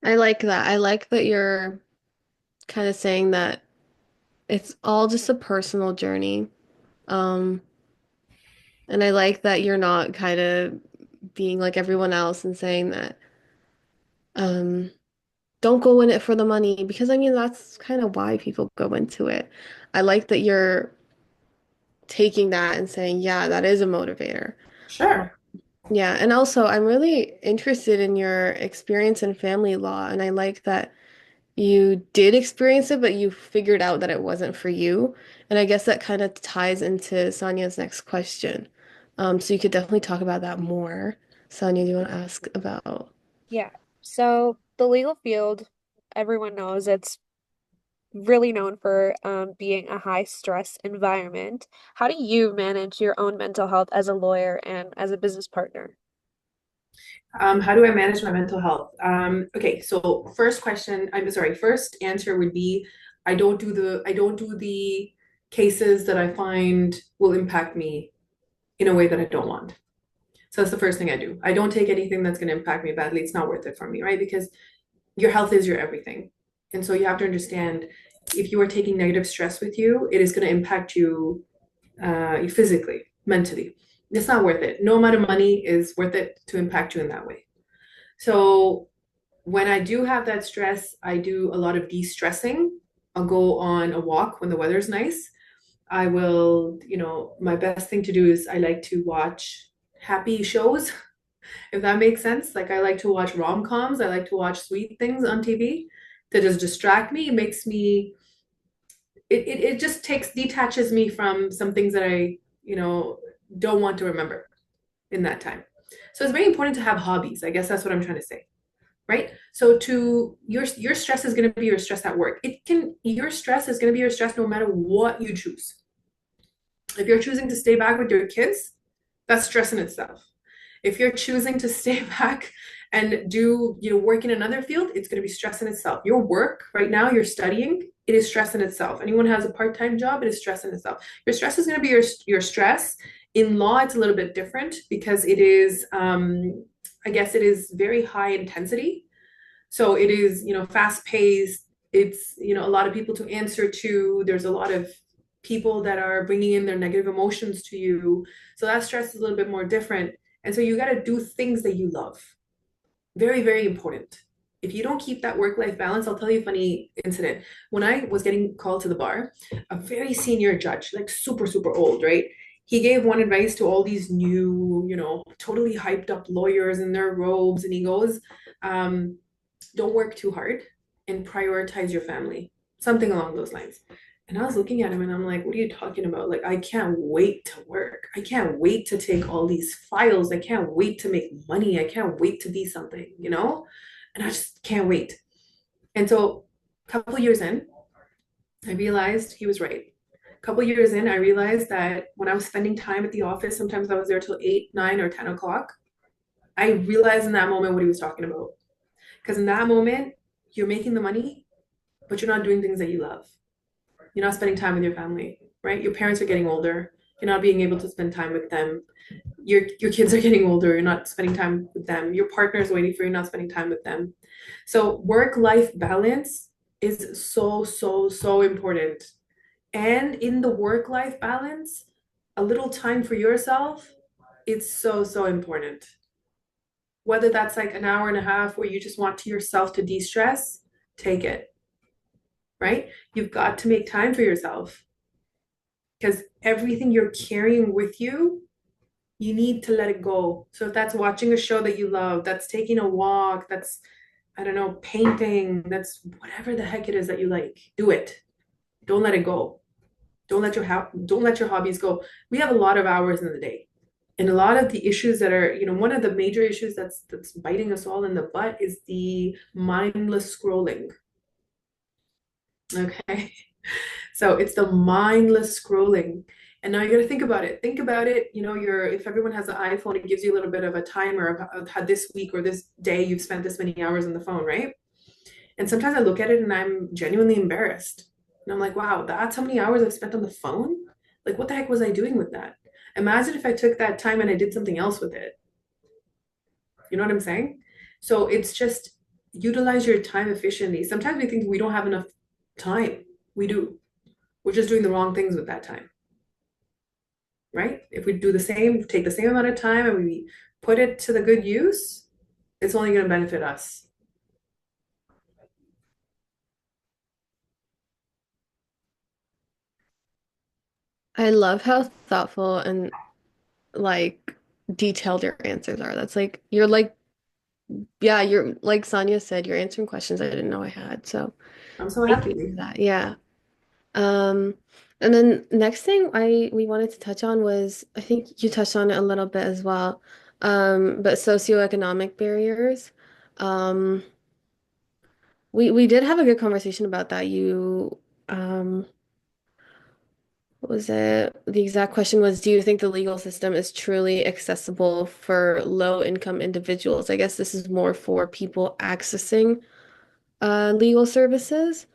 I like that. I like that you're kind of saying that it's all just a personal journey. Um, and I like that you're not kind of being like everyone else and saying that um don't go in it for the money because I mean that's kind of why people go into it. I like that you're taking that and saying, yeah, that is a motivator. Um, Sure. yeah, and also I'm really interested in your experience in family law, and I like that you did experience it, but you figured out that it wasn't for you. And I guess that kind of ties into Sonia's next question. So you could definitely talk about that more. Sonia, do you want to ask about? Yeah. So the legal field, everyone knows it's really known for being a high stress environment. How do you manage your own mental health as a lawyer and as a business partner? How do I manage my mental health? Okay, so first question, I'm sorry, first answer would be I don't do the cases that I find will impact me in a way that I don't want. So that's the first thing I do. I don't take anything that's going to impact me badly. It's not worth it for me, right? Because your health is your everything. And so you have to understand if you are taking negative stress with you, it is going to impact you physically, mentally. It's not worth it. No amount of money is worth it to impact you in that way. So when I do have that stress, I do a lot of de-stressing. I'll go on a walk when the weather's nice. I will, my best thing to do is I like to watch happy shows, if that makes sense. Like I like to watch rom-coms. I like to watch sweet things on TV to just distract me. It makes me, it just detaches me from some things that I, don't want to remember in that time. So it's very important to have hobbies. I guess that's what I'm trying to say, right? So to your stress is going to be your stress at work. Your stress is going to be your stress no matter what you choose. If you're choosing to stay back with your kids, that's stress in itself. If you're choosing to stay back and do, work in another field, it's going to be stress in itself. Your work right now, you're studying, it is stress in itself. Anyone who has a part-time job, it is stress in itself. Your stress is going to be your stress. In law, it's a little bit different because it is, I guess it is very high intensity. So it is, fast paced. It's, a lot of people to answer to. There's a lot of people that are bringing in their negative emotions to you. So that stress is a little bit more different. And so you got to do things that you love. Very, very important. If you don't keep that work-life balance, I'll tell you a funny incident. When I was getting called to the bar, a very senior judge, like super, super old, right? He gave one advice to all these new, totally hyped up lawyers in their robes. And he goes, don't work too hard and prioritize your family, something along those lines. And I was looking at him and I'm like, what are you talking about? Like, I can't wait to work. I can't wait to take all these files. I can't wait to make money. I can't wait to be something, And I just can't wait. And so a couple years in, I realized he was right. A couple years in, I realized that when I was spending time at the office, sometimes I was there till 8, 9, or 10 o'clock. I realized in that moment what he was talking about. Because in that moment, you're making the money, but you're not doing things that you love. You're not spending time with your family, right? Your parents are getting older. You're not being able to spend time with them. your kids are getting older, you're not spending time with them. Your partner is waiting for you, not spending time with them. So work-life balance is so, so, so important. And in the work-life balance, a little time for yourself, it's so, so important. Whether that's like an hour and a half where you just want to yourself to de-stress, take it, right? You've got to make time for yourself because everything you're carrying with you, you need to let it go. So if that's watching a show that you love, that's taking a walk, that's, I don't know, painting, that's whatever the heck it is that you like, do it. Don't let it go. Don't let your hobbies go. We have a lot of hours in the day. And a lot of the issues that are, one of the major issues that's biting us all in the butt is the mindless scrolling. Okay. So it's the mindless scrolling. And now you got to think about it. Think about it. If everyone has an iPhone, it gives you a little bit of a timer of how this week or this day you've spent this many hours on the phone, right? And sometimes I look at it and I'm genuinely embarrassed. And I'm like, wow, that's how many hours I've spent on the phone? Like, what the heck was I doing with that? Imagine if I took that time and I did something else with it. You know what I'm saying? So it's just utilize your time efficiently. Sometimes we think we don't have enough time. We do. We're just doing the wrong things with that time, right? If we do take the same amount of time and we put it to the good use, it's only going to benefit us. I love how thoughtful and like detailed your answers are. That's like you're like yeah, you're like Sonia said, you're answering questions I didn't know I had. So I'm so thank you happy. for that. Yeah. Um, and then next thing we wanted to touch on was I think you touched on it a little bit as well. But socioeconomic barriers. Um, we did have a good conversation about that. Um what was it? The exact question was, do you think the legal system is truly accessible for low income individuals? I guess this is more for people accessing legal services.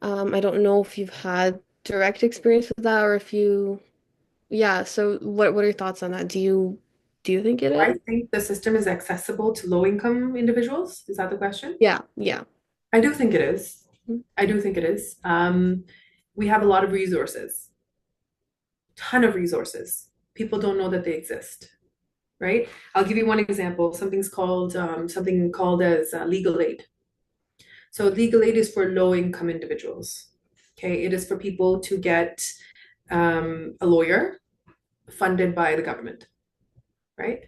I don't know if you've had direct experience with that or if you, yeah, so what are your thoughts on that? Do you think it I is? think the system is accessible to low income individuals. Is that the question? Yeah, yeah. I do think it is. I do think it is. We have a lot of resources, ton of resources. People don't know that they exist, right? I'll give you one example. Something called as legal aid. So legal aid is for low income individuals. Okay, it is for people to get a lawyer funded by the government, right?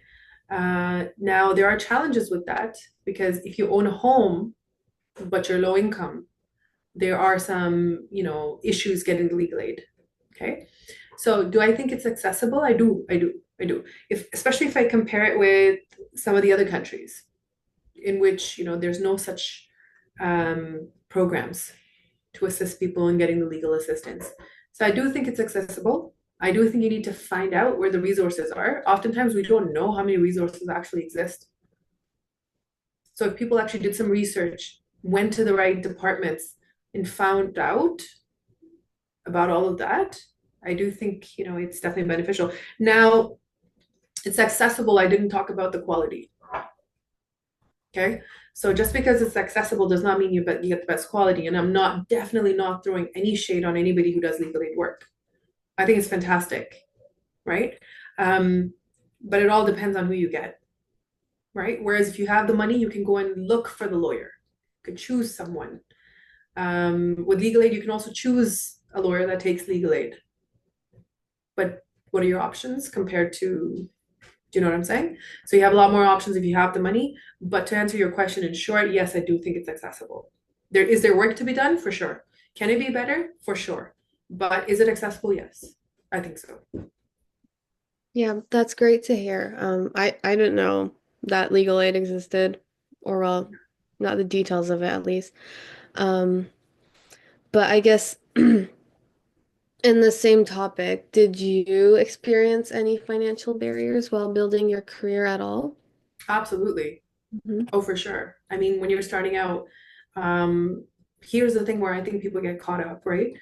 Now there are challenges with that because if you own a home but you're low income, there are some, issues getting the legal aid. Okay. So do I think it's accessible? I do. I do. I do. Especially if I compare it with some of the other countries in which, there's no such programs to assist people in getting the legal assistance. So I do think it's accessible. I do think you need to find out where the resources are. Oftentimes we don't know how many resources actually exist. So if people actually did some research, went to the right departments and found out about all of that, I do think, it's definitely beneficial. Now, it's accessible. I didn't talk about the quality. Okay. So just because it's accessible does not mean you get the best quality. And I'm definitely not throwing any shade on anybody who does legal aid work. I think it's fantastic, right? Um, but it all depends on who you get, right? Whereas if you have the money, you can go and look for the lawyer. You can choose someone. With legal aid, you can also choose a lawyer that takes legal aid. But what are your options compared to, do you know what I'm saying? So you have a lot more options if you have the money. But to answer your question in short, yes, I do think it's accessible. Is there work to be done? For sure. Can it be better? For sure. But is it accessible? Yes, I think so. Yeah, that's great to hear. I didn't know that legal aid existed, or well, not the details of it at least. Um, but I guess in the same topic, did you experience any financial barriers while building your career at all? Absolutely. Mhm. Oh, for sure. I mean, when you're starting out, um, here's the thing where I think people get caught up, right?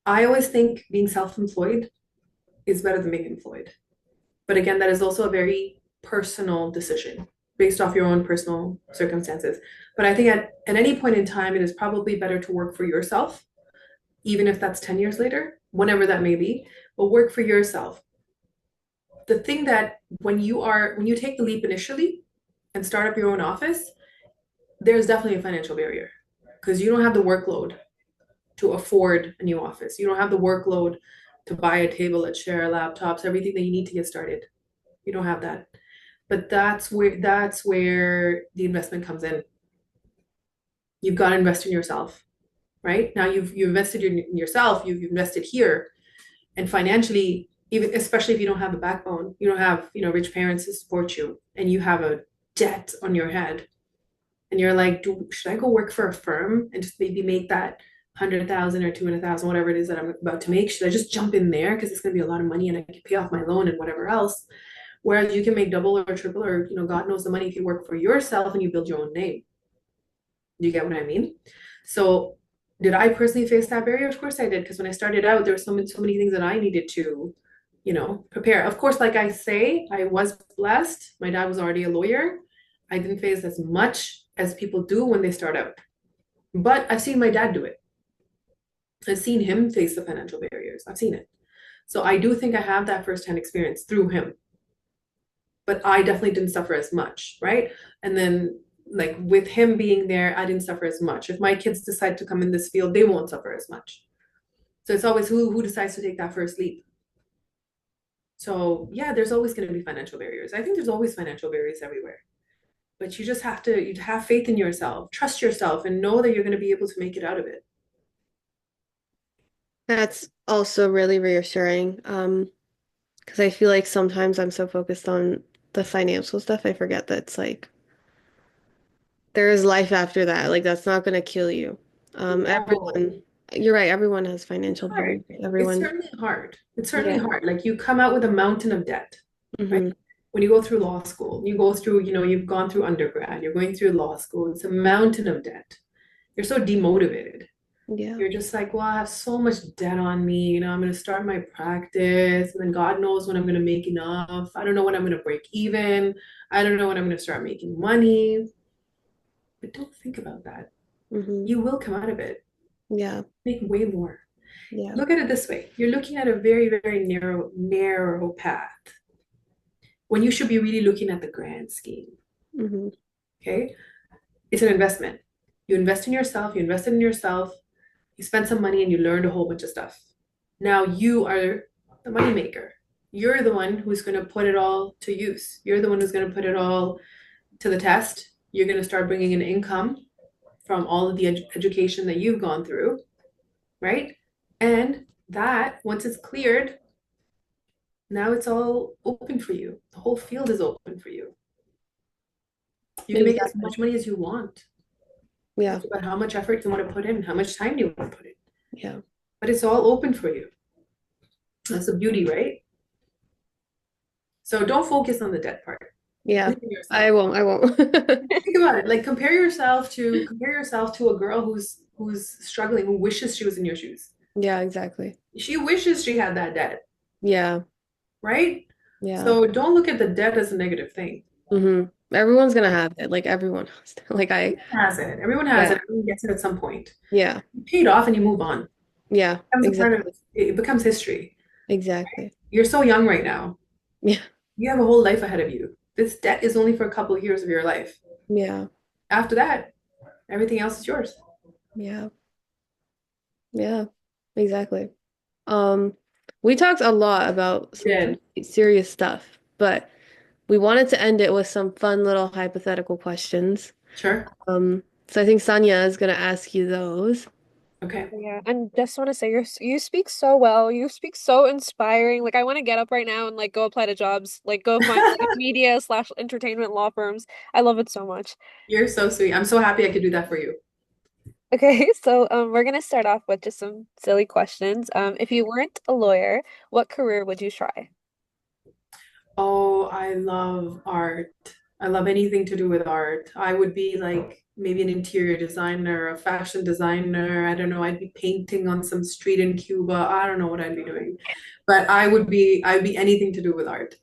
I always think being self-employed is better than being employed. But again, that is also a very personal decision based off your own personal circumstances. But I think at any point in time, it is probably better to work for yourself, even if that's 10 years later, whenever that may be, but work for yourself. The thing that when you take the leap initially and start up your own office, there's definitely a financial barrier because you don't have the workload to afford a new office. You don't have the workload to buy a table, a chair, laptops, everything that you need to get started. You don't have that. But that's where the investment comes in. You've got to invest in yourself, right? Now you've invested in yourself, you've invested here, and financially, even especially if you don't have a backbone, you don't have, rich parents to support you, and you have a debt on your head, and you're like, should I go work for a firm and just maybe make that 100,000 or 200,000, whatever it is that I'm about to make? Should I just jump in there because it's going to be a lot of money and I can pay off my loan and whatever else? Whereas you can make double or triple or, God knows the money if you work for yourself and you build your own name. Do you get what I mean? So did I personally face that barrier? Of course I did, because when I started out, there were so many things that I needed to, prepare. Of course, like I say, I was blessed. My dad was already a lawyer. I didn't face as much as people do when they start out. But I've seen my dad do it. I've seen him face the financial barriers. I've seen it. So I do think I have that firsthand experience through him. But I definitely didn't suffer as much, right? And then like with him being there, I didn't suffer as much. If my kids decide to come in this field, they won't suffer as much. So it's always who decides to take that first leap. So yeah, there's always going to be financial barriers. I think there's always financial barriers everywhere. But you just have to you have faith in yourself, trust yourself, and know that you're going to be able to make it out of it. That's also really reassuring. Because I feel like sometimes I'm so focused on the financial stuff, I forget that it's like there is life after that. Like that's not gonna kill you. No, You're right, everyone has it's financial hard. barriers. It's Everyone, certainly hard. It's certainly yeah. hard. Like you come out with a mountain of debt, right? Hmm. When you go through law school, you go through, you've gone through undergrad, you're going through law school, it's a mountain of debt. You're so demotivated. Yeah. You're just like, well, I have so much debt on me. I'm going to start my practice, and then God knows when I'm going to make enough. I don't know when I'm going to break even. I don't know when I'm going to start making money. But don't think about that. Hmm. You will come out of it, Yeah. make way more. Yeah. Look at it this way. You're looking at a very, very narrow path when you should be really looking at the grand scheme. Hmm. Okay. It's an investment. You invest in yourself, you invested in yourself, you spent some money and you learned a whole bunch of stuff. Now you are the money maker. You're the one who's going to put it all to use. You're the one who's going to put it all to the test. You're going to start bringing in income from all of the education that you've gone through, right? And that, once it's cleared, now it's all open for you. The whole field is open for you. You can make as Exactly. much money as you want. Yeah. It's about how much effort you want to put in, how much time you want to put in. Yeah. But it's all open for you. That's the beauty, right? So don't focus on the debt part. Yeah. Believe in I yourself. won't. I won't. Think about it. Like compare yourself to a girl who's struggling, who wishes she was in your shoes. Yeah, exactly. She wishes she had that debt, Yeah. right? Yeah. So don't look at the debt as a negative thing. Hmm. Everyone's gonna have it. Like everyone has to. Like I, Has it. Everyone has yeah. it. Everyone gets it at some point. Yeah. You pay it off and you move on. It Yeah. becomes a part of Exactly. it becomes history. Exactly. You're so young right now. Yeah. You have a whole life ahead of you. This debt is only for a couple of years of your life. Yeah. After that, everything else is yours. Yeah. Yeah. Exactly. Um, we talked a lot about You some did. pretty serious stuff, but we wanted to end it with some fun little hypothetical questions. Sure. So I think Sonia is gonna ask you those. Okay. Yeah, and just want to say you speak so well. You speak so inspiring. Like I want to get up right now and like go apply to jobs, like go find like media slash entertainment law firms. I love it so much. You're so sweet. I'm so happy I could do that for you. Okay, so we're gonna start off with just some silly questions. If you weren't a lawyer, what career would you try? Oh, I love art. I love anything to do with art. I would be like maybe an interior designer, a fashion designer. I don't know. I'd be painting on some street in Cuba. I don't know what I'd be doing. But I'd be anything to do with art.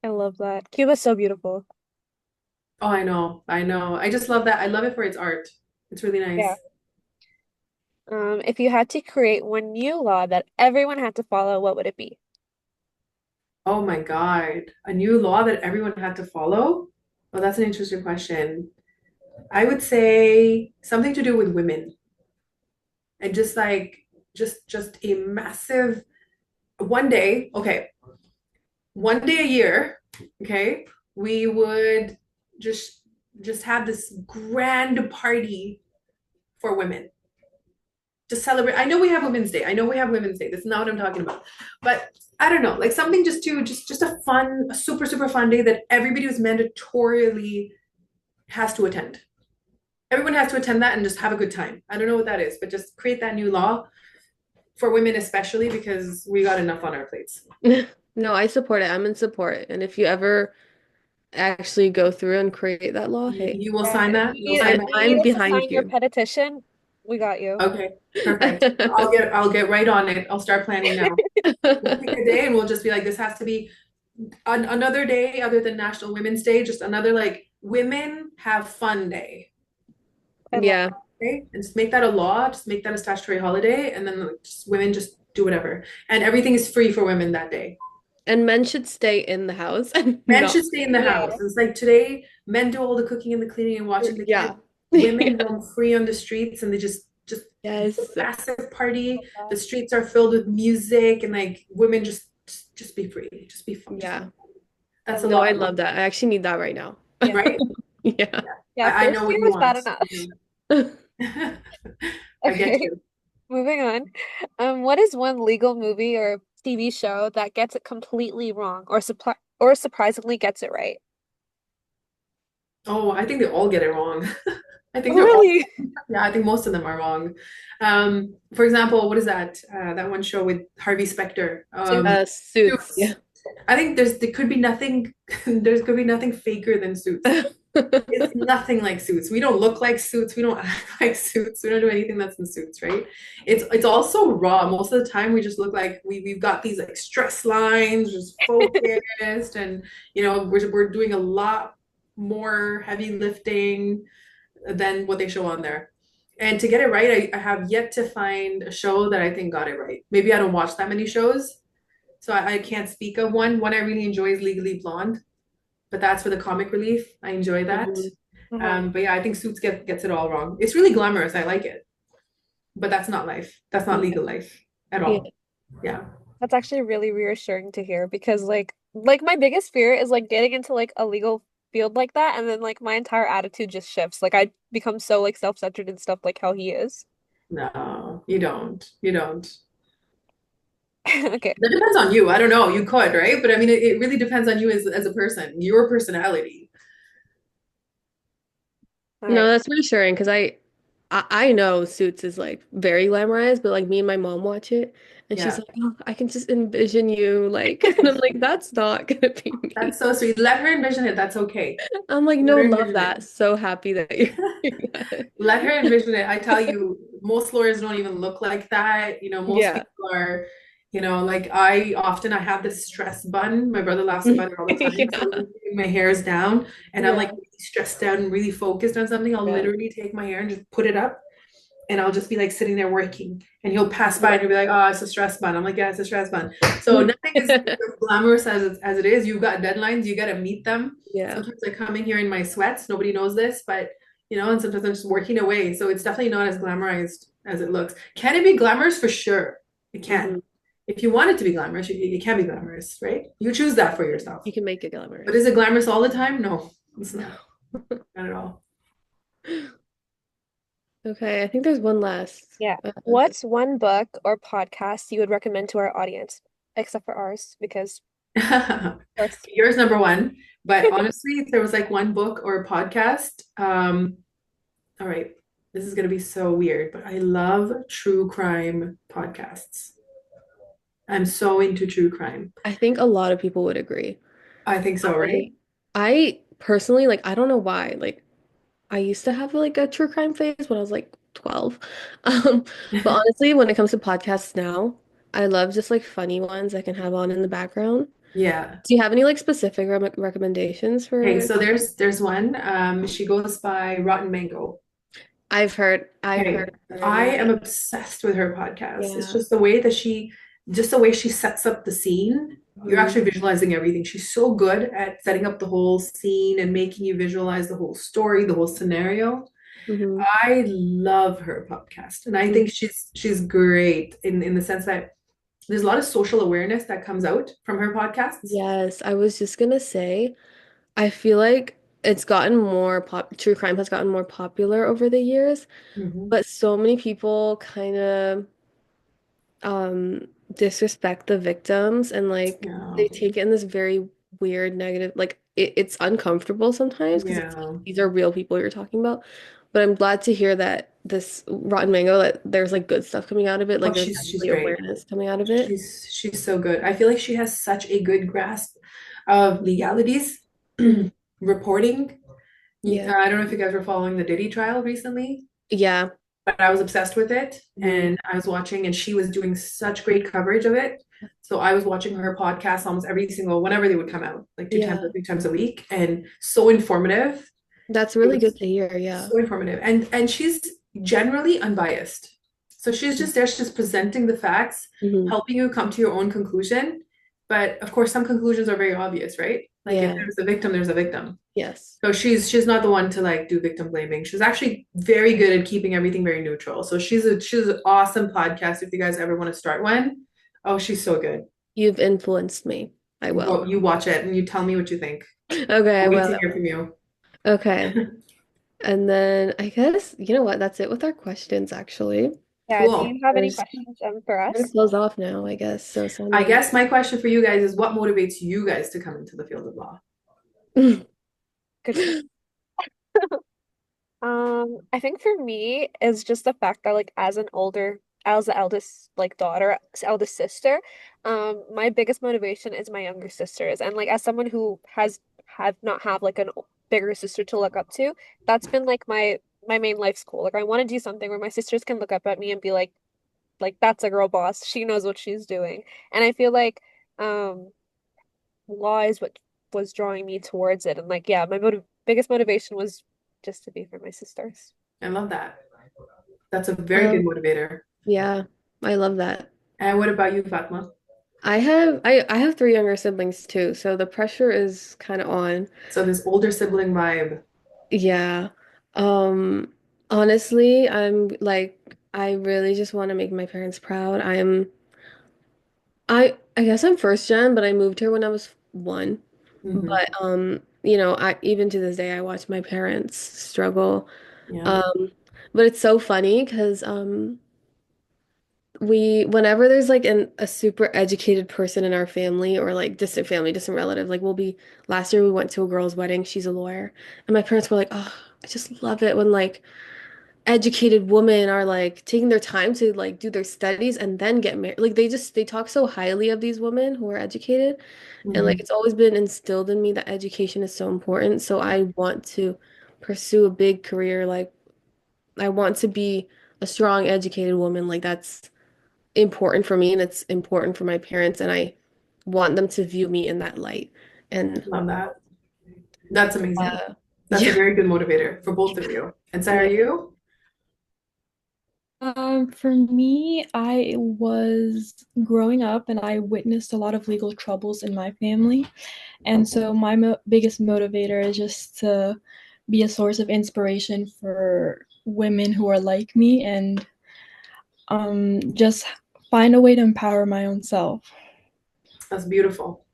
I love that. Cuba's so beautiful. Oh, I know. I know. I just love that. I love it for its art. It's really Yeah. nice. If you had to create one new law that everyone had to follow, what would it be? Oh my God. A new law that everyone had to follow? Well, that's an interesting question. I would say something to do with women and just like just a massive one day, okay, one day a year, okay, we would just just have this grand party for women to celebrate. I know we have Women's Day. I know we have Women's Day. That's not what I'm talking about. But I don't know, like something just to just a fun, a super, super fun day that everybody was mandatorily has to attend. Everyone has to attend that and just have a good time. I don't know what that is, but just create that new law for women especially because we got enough on our plates. No, I support it. I'm in support. And if you ever actually go through and create that law, hey, You will Yeah, sign if that? you You'll need sign if that? you need I'm us to behind sign your you. petition, we got you. Okay, perfect. I'll get right on it. I'll start planning now. We'll pick a day and we'll just be like, this has to be another day other than National Women's Day, just another like women have fun day. I love Yeah. Okay? And just make that a law, just make that a statutory holiday, and then like, just women just do whatever. And everything is free for women that day. And men should stay in the house and Men not. should stay in the Yeah. house. It's like today, men do all the cooking and the cleaning and watching the kids. Yeah. Women Yeah. roam free on the streets and they just have a Yes. massive party. The streets are filled with music and like women just be free. Just be fun. Just Yeah. I that's a love No, I lot, love that. I actually need that right now. Yeah. right? Yeah. Yeah, I know first what year you is bad want. enough. I get Okay, you. moving on. What is one legal movie or TV show that gets it completely wrong or surprisingly gets it right? Oh, I think they all get it wrong. I think Oh, they're all, really? yeah, I think most of them are wrong. For example, what is that? That one show with Harvey Specter. Suits. Suits. Yeah. Suits. I think there could be nothing there could be nothing faker than Suits. It's nothing like Suits. We don't look like Suits. We don't act like Suits. We don't do anything that's in Suits, right? It's also raw. Most of the time, we just look like we've got these like stress lines, just focused, and we're doing a lot more heavy lifting than what they show on there. And to get it right, I have yet to find a show that I think got it right. Maybe I don't watch that many shows, so I can't speak of one. One I really enjoy is Legally Blonde, but that's for the comic relief. I enjoy that. Mhm. Uh-huh. But yeah, I think Suits gets it all wrong. It's really glamorous. I like it, but that's not life. That's not Yeah. legal life at Yeah. all. Yeah. That's actually really reassuring to hear because like my biggest fear is like getting into like a legal field like that and then like my entire attitude just shifts. Like I become so like self-centered and stuff like how he is. No, you don't. You don't. Okay. That depends on you. I don't know. You could, right? But I mean, it really depends on you as a person, your personality. All No, right. that's reassuring because I know Suits is like very glamorized, but like me and my mom watch it and she's Yeah. like, oh, I can just envision you like and I'm like, that's not gonna be That's me. so sweet. Let her envision it. That's okay. I'm like, Let no, her love envision that. it. So happy that you're doing that. Let her envision it. I tell you, most lawyers don't even look like that. Most Yeah. people are, like I have this stress bun. My brother laughs about it all the time. So Yeah. when my hair is down and I'm like Yeah. really stressed out and really focused on something, I'll Yeah. literally take my hair and just put it up and I'll just be like sitting there working and he'll pass by Yeah. and he'll be like, oh, it's a stress bun. I'm like, yeah, it's a stress bun. So nothing is as glamorous as it is. You've got deadlines, you got to meet them. Yeah. Sometimes I come in here in my sweats. Nobody knows this, but and sometimes I'm just working away. So it's definitely not as glamorized as it looks. Can it be glamorous? For sure. It can. Hmm. If you want it to be glamorous, it can be glamorous, right? You choose that for yourself. You can make it But is glamorous. it glamorous all the time? No, it's No. not. Not at all. Okay, I think there's one last. Yeah. What's one book or podcast you would recommend to our audience? Except for ours, because of course. Yours number one. But honestly, if there was like one book or podcast, all right, this is gonna be so weird, but I love true crime podcasts. I'm so into true crime. I think a lot of people would agree. I think so, right? I I personally like I don't know why. Like I used to have like a true crime phase when I was like 12. Um, but honestly, when it comes to podcasts now, I love just like funny ones I can have on in the background. Yeah. Do you have any like specific recommendations Okay, for? so there's one. She goes by Rotten Mango. I've heard Okay, of her, I yeah. am obsessed with her podcast. It's Yeah. just the way she sets up the scene. You're Hmm. actually visualizing everything. She's so good at setting up the whole scene and making you visualize the whole story, the whole scenario. Hmm. I love her podcast, and I think she's great in the sense that there's a lot of social awareness that comes out from her podcasts. Yes, I was just gonna say, I feel like it's gotten more true crime has gotten more popular over the years, Hmm. but so many people kind of disrespect the victims and like Yeah, they take it in this very weird negative like it's uncomfortable sometimes because it's like yeah. these are real people you're talking about. But I'm glad to hear that this Rotten Mango that there's like good stuff coming out of it, Oh, like there's she's actually great. awareness coming out of it. She's so good. I feel like she has such a good grasp of legalities, Mhm. reporting. Yeah. I don't know if you guys were following the Diddy trial recently, Yeah. but I was obsessed with it, Mhm. and I was watching, and she was doing such great coverage of it. So I was watching her podcast almost every single whenever they would come out, like two times or Yeah. three times a week, and so informative. That's It really good was to hear. Yeah. so informative, and she's generally unbiased. So she's just there, she's just presenting the facts, Hmm. helping you come to your own conclusion. But of course, some conclusions are very obvious, right? Like if Yeah. there's a victim, there's a victim. Yes. So she's not the one to like do victim blaming. She's actually very good at keeping everything very neutral. So she's an awesome podcast if you guys ever want to start one. Oh, she's so good. You've influenced me. I will. Well, you watch it and you tell me what you think. Okay, I I'll wait will. to hear from you. Okay. And then I guess, you know what? That's it with our questions, actually. Yeah, do you Cool. have any There's, questions for we're gonna us? close off now, I guess. So, I Sonia. guess my question for you guys is what motivates you guys to come into the field of law? Good question. I think for me is just the fact that like as the eldest like daughter, eldest sister, my biggest motivation is my younger sisters. And like as someone who has had not have like bigger sister to look up to, that's been like my main life's goal. Like I want to do something where my sisters can look up at me and be like that's a girl boss. She knows what she's doing. And I feel like um law is what was drawing me towards it. And like yeah, my biggest motivation was just to be for my sisters. I love that. That's a very good Um, motivator. yeah, I love that. And what about you, Fatma? I have three younger siblings too, so the pressure is kind of on. So this older sibling vibe. Yeah. Um, honestly, I'm like I really just want to make my parents proud. I guess I'm first gen, but I moved here when I was one. Hmm. But you know, I even to this day I watch my parents struggle. Yeah. Um, but it's so funny because we whenever there's like a super educated person in our family or like distant family, distant relative, like we'll be last year we went to a girl's wedding, she's a lawyer, and my parents were like, "Oh, I just love it when like educated women are like taking their time to like do their studies and then get married." Like they talk so highly of these women who are educated. And like Hmm. it's always been instilled in me that education is so important. So I want to pursue a big career. Like I want to be a strong, educated woman. Like that's important for me and it's important for my parents. And I want them to view me in that light. And Love that. That's amazing. That's a yeah, very good motivator for both of you. And Sarah, yeah. you? For me, I was growing up and I witnessed a lot of legal troubles in my family. And so my biggest motivator is just to be a source of inspiration for women who are like me and just find a way to empower my own self. That's beautiful.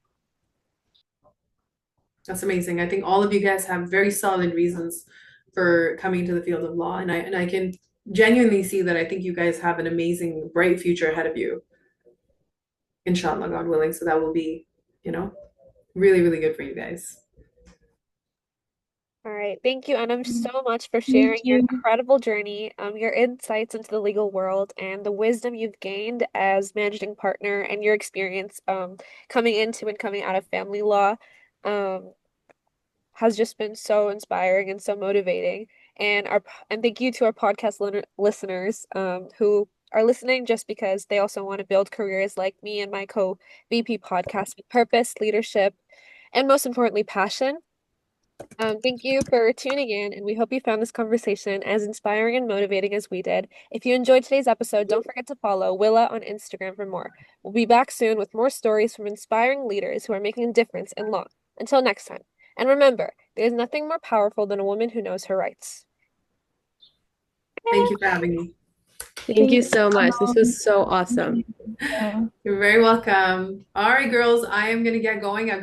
That's amazing. I think all of you guys have very solid reasons for coming to the field of law, and I can genuinely see that I think you guys have an amazing, bright future ahead of you, inshallah, God willing. So that will be, you know, really, really good for you guys. All right. Thank you, Anum, so much for Thank sharing your you. incredible journey, your insights into the legal world, and the wisdom you've gained as managing partner and your experience coming into and coming out of family law um, has just been so inspiring and so motivating. And thank you to our podcast listeners who are listening just because they also want to build careers like me and my co-VP podcast with purpose, leadership, and most importantly, passion. Thank you for tuning in, and we hope you found this conversation as inspiring and motivating as we did. If you enjoyed today's episode, don't forget to follow Willa on Instagram for more. We'll be back soon with more stories from inspiring leaders who are making a difference in law. Until next time. And remember, there's nothing more powerful than a woman who knows her rights. Thank you for having me. Thank Thank you you. so much. This was so Thank awesome. you. Yeah. You're very welcome. All right, girls, I am gonna get going. I've got